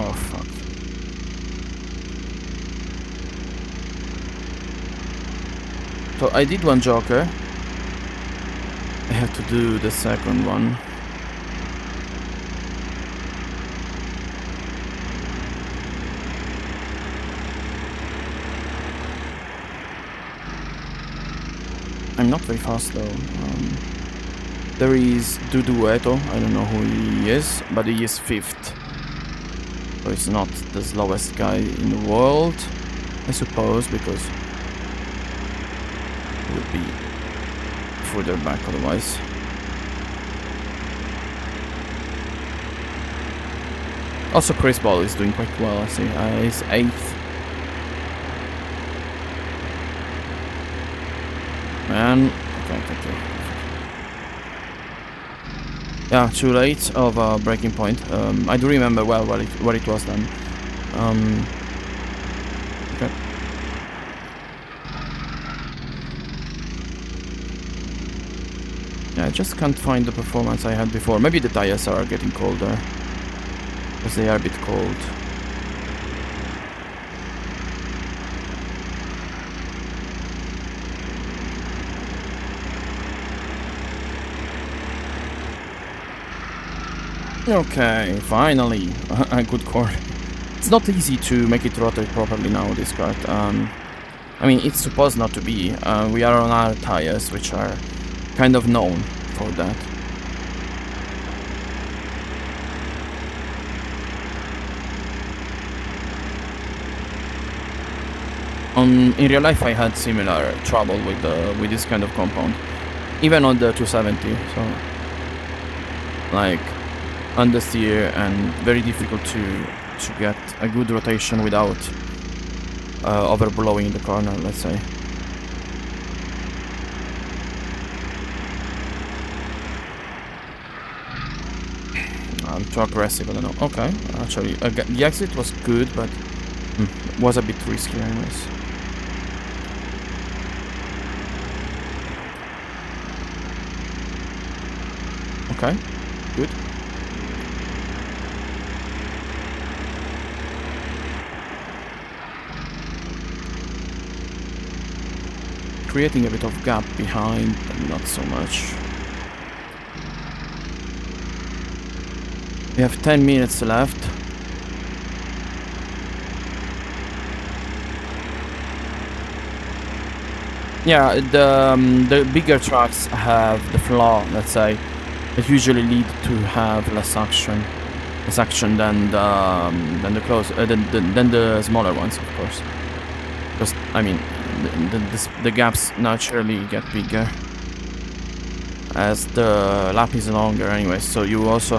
S1: Oh, fuck. So I did one joker. I have to do the second one. I'm not very fast though. There is Dudueto, I don't know who he is, but he is 5th. So he's not the slowest guy in the world, I suppose, because he would be further back otherwise. Also, Chris Ball is doing quite well, I see. He's 8th. Man, okay, thank you. Yeah, too late of a breaking point. I do remember well what it was then. Okay. Yeah, I just can't find the performance I had before. Maybe the tires are getting colder, because they are a bit cold. Okay, finally, a good core. It's not easy to make it rotate properly now, this kart. I mean, it's supposed not to be. We are on our tires, which are kind of known for that. In real life, I had similar trouble with this kind of compound, even on the 270. So, like, understeer and very difficult to get a good rotation without overblowing the corner, let's say. I'm too aggressive, I don't know. Okay, actually, the exit was good, but was a bit risky anyways. Okay, good. Creating a bit of gap behind, but not so much. We have 10 minutes left. Yeah, the bigger tracks have the flaw, let's say, that usually lead to have less action than the than the smaller ones, of course. Because I mean, the gaps naturally get bigger as the lap is longer, anyway. So you also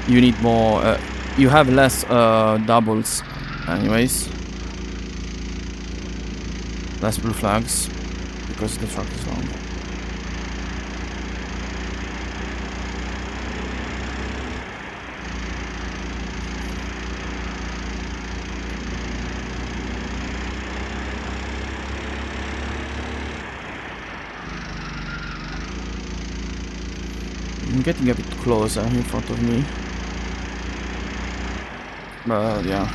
S1: you need more. You have less doubles, anyways. Less blue flags because the track is longer. I'm getting a bit closer in front of me. But yeah,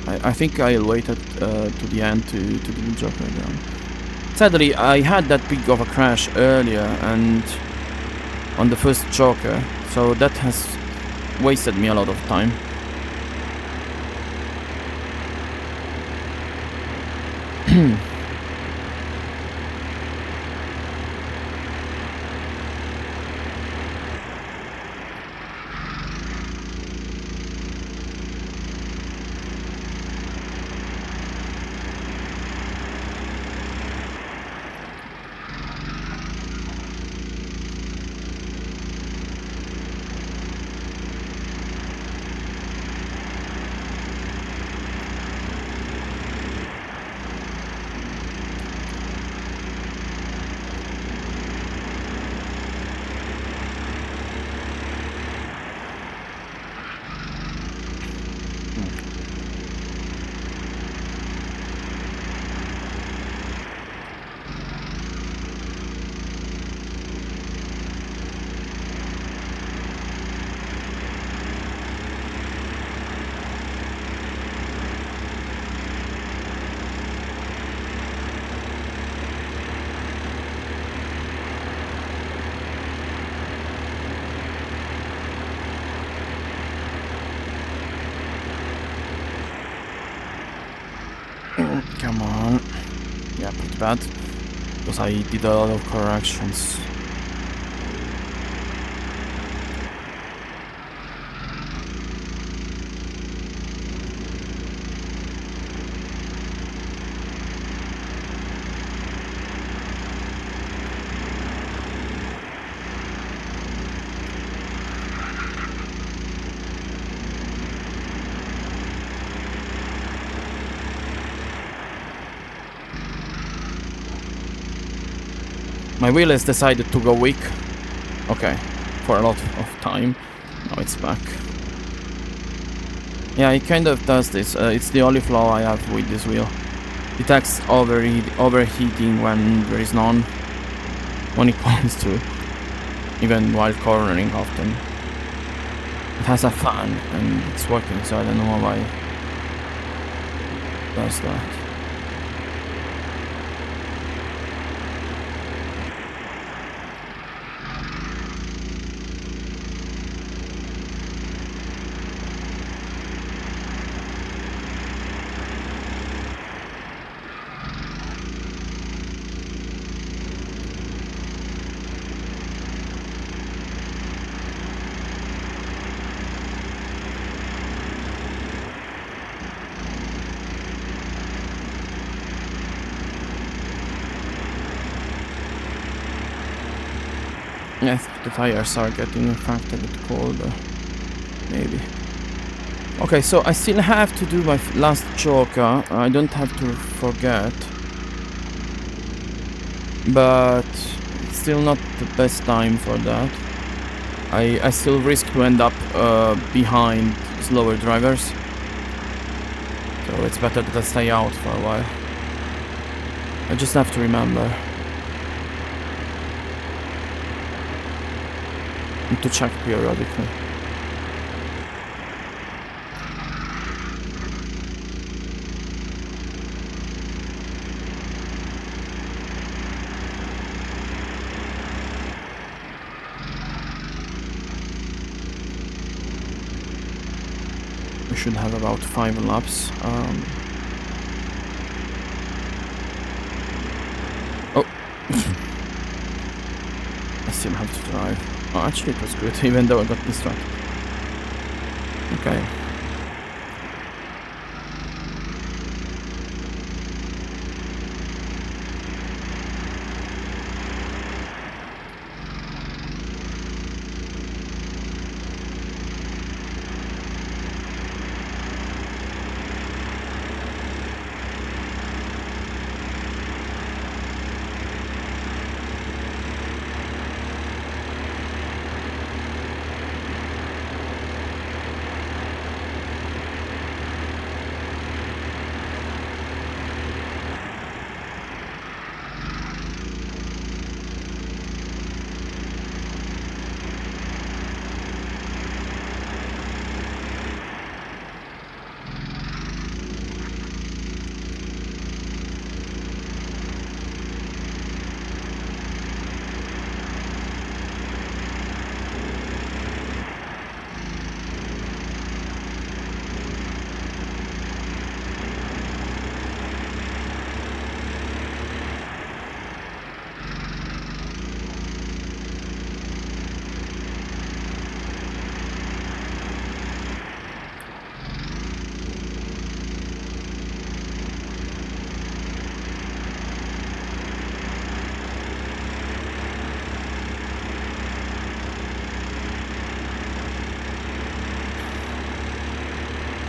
S1: I think I'll wait to the end to do the joker down. Sadly, I had that big of a crash earlier and on the first joker, so that has wasted me a lot of time. come on. Yeah, pretty bad. Because I did a lot of corrections. My wheel has decided to go weak. Okay, for a lot of time. Now it's back. Yeah, it kind of does this. It's the only flaw I have with this wheel. It acts overheating when there is none. When it comes to, even while cornering often. It has a fan and it's working, so I don't know why it does that. Yeah, I think the tires are getting in fact a bit colder. Maybe. Okay, so I still have to do my last choker. I don't have to forget. But it's still not the best time for that. I still risk to end up behind slower drivers. So it's better that I stay out for a while. I just have to remember. And to check periodically. We should have about 5 laps. Oh! I still have to drive. Oh, actually it was good, even though I got distracted. Okay.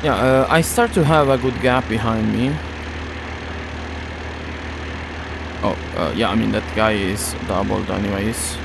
S1: Yeah, I start to have a good gap behind me. Oh, yeah, I mean that guy is doubled anyways.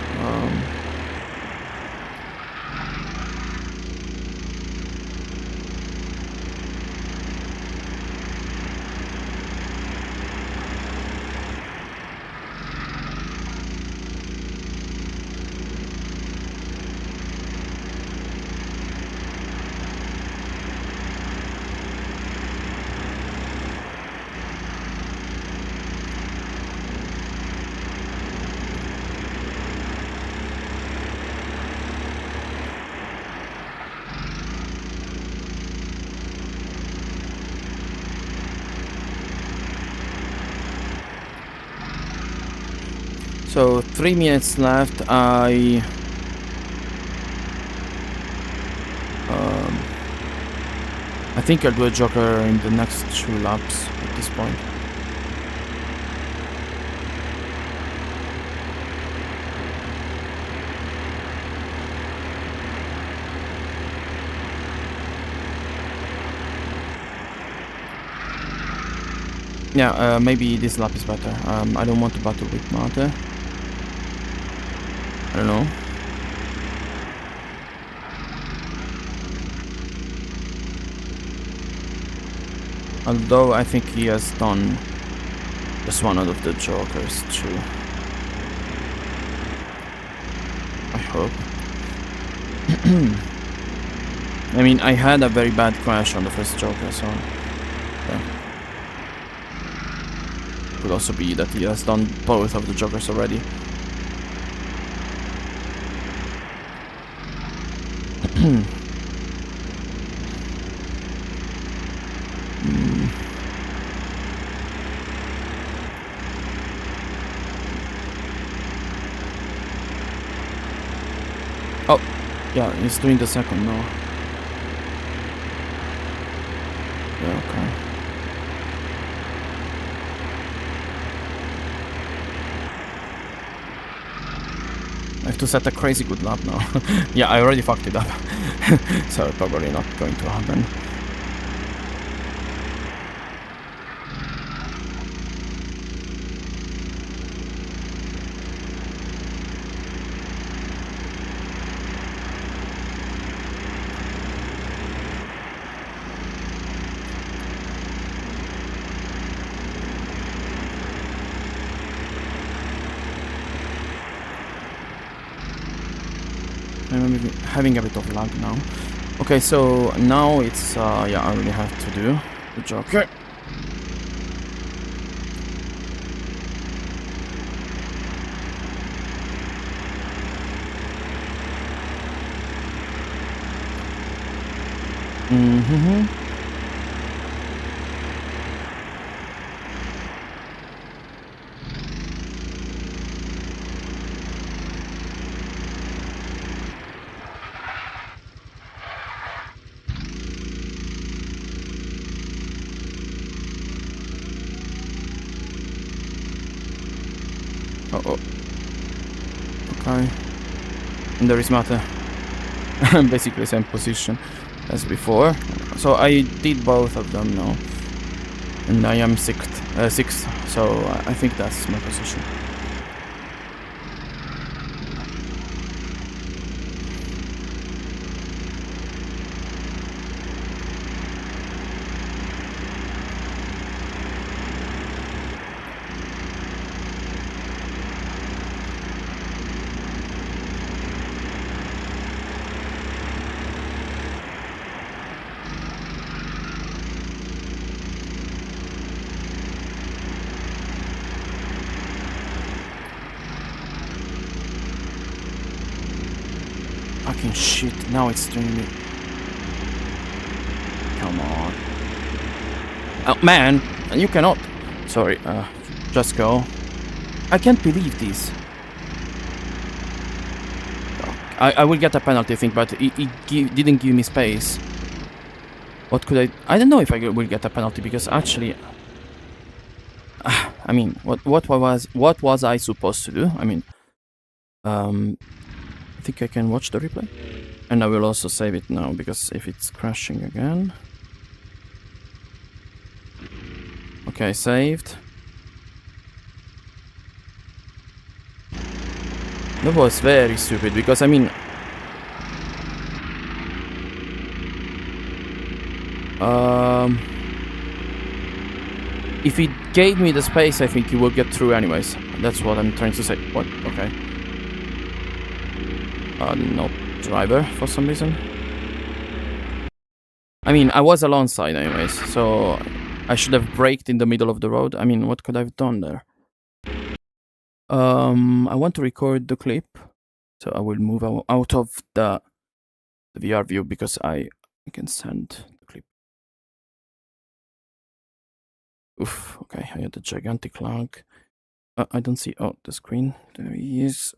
S1: So 3 minutes left. I think I'll do a joker in the next 2 laps at this point. Yeah, maybe this lap is better. I don't want to battle with Mate. I don't know. Although I think he has done just one out of the jokers too. I hope. I mean, I had a very bad crash on the first joker, so yeah. Could also be that he has done both of the jokers already. Oh, yeah, he's doing the second now. Yeah, okay. I have to set a crazy good lap now. Yeah, I already fucked it up. So probably not going to happen. I'm having a bit of lag now. Okay, so now it's, yeah, I really have to do the joker. Uh-oh. Okay. And there is Mate. Basically same position as before. So I did both of them now. And I am sixth, so I think that's my position. Fucking shit, now it's doing me. Come on. Oh man, you cannot. Sorry, just go. I can't believe this. I will get a penalty, I think, but it didn't give me space. What could I don't know if I will get a penalty, because actually... I mean, what was I supposed to do? I mean... I think I can watch the replay. And I will also save it now, because if it's crashing again... Okay, saved. That was very stupid, because I mean... if it gave me the space, I think it will get through anyways. That's what I'm trying to say. What? Okay. Not driver for some reason. I mean, I was alongside anyways, so I should have braked in the middle of the road. I mean, what could I have done there? I want to record the clip, so I will move out of the VR view, because I can send the clip. Oof, okay, I had a gigantic lag. I don't see. Oh, the screen. There he is.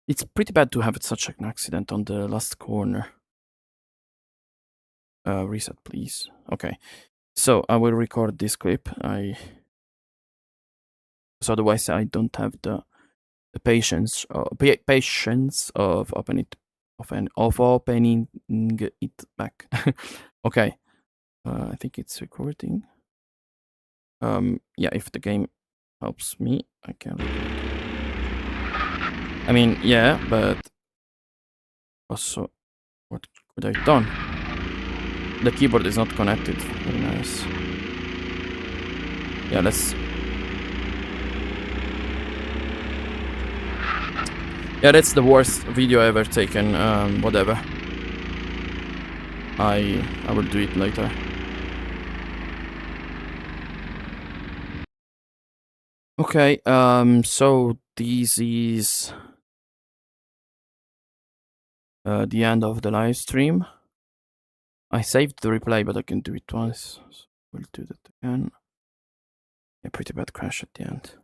S1: It's pretty bad to have such an accident on the last corner. Reset, please. Okay. So I will record this clip. So otherwise I don't have the patience of opening it back. Okay. I think it's recording. Yeah, if the game helps me, I can record. I mean, yeah, but also, what could I have done? The keyboard is not connected. Very nice. Yeah, let's. Yeah, that's the worst video ever taken. Whatever. I will do it later. Okay. So this is the end of the live stream. I saved the replay, but I can do it twice. So we'll do that again. A pretty bad crash at the end.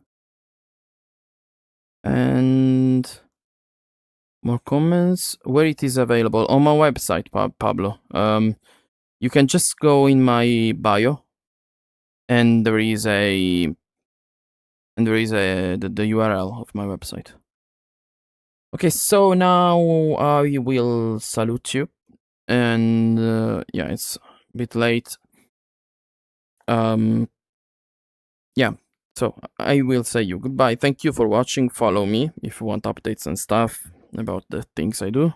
S1: And more comments. Where it is available on my website, Pablo. You can just go in my bio, and there is the URL of my website. Okay, so now I will salute you, and yeah, it's a bit late. Yeah, so I will say you goodbye. Thank you for watching. Follow me if you want updates and stuff about the things I do.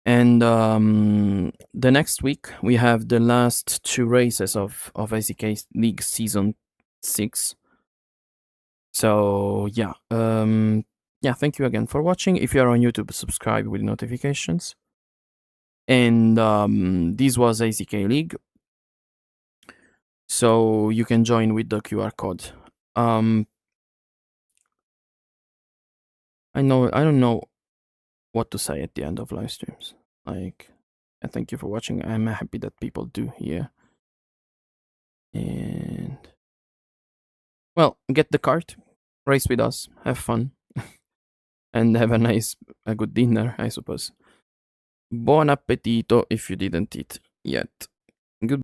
S1: And the next week we have the last 2 races of ACK League Season 6. So yeah, yeah. Thank you again for watching. If you are on YouTube, subscribe with notifications. And this was ACK League, so you can join with the QR code. I don't know what to say at the end of live streams. Like, and thank you for watching. I'm happy that people do here. And well, get the cart, race with us, have fun, and have a good dinner, I suppose. Buon appetito if you didn't eat yet.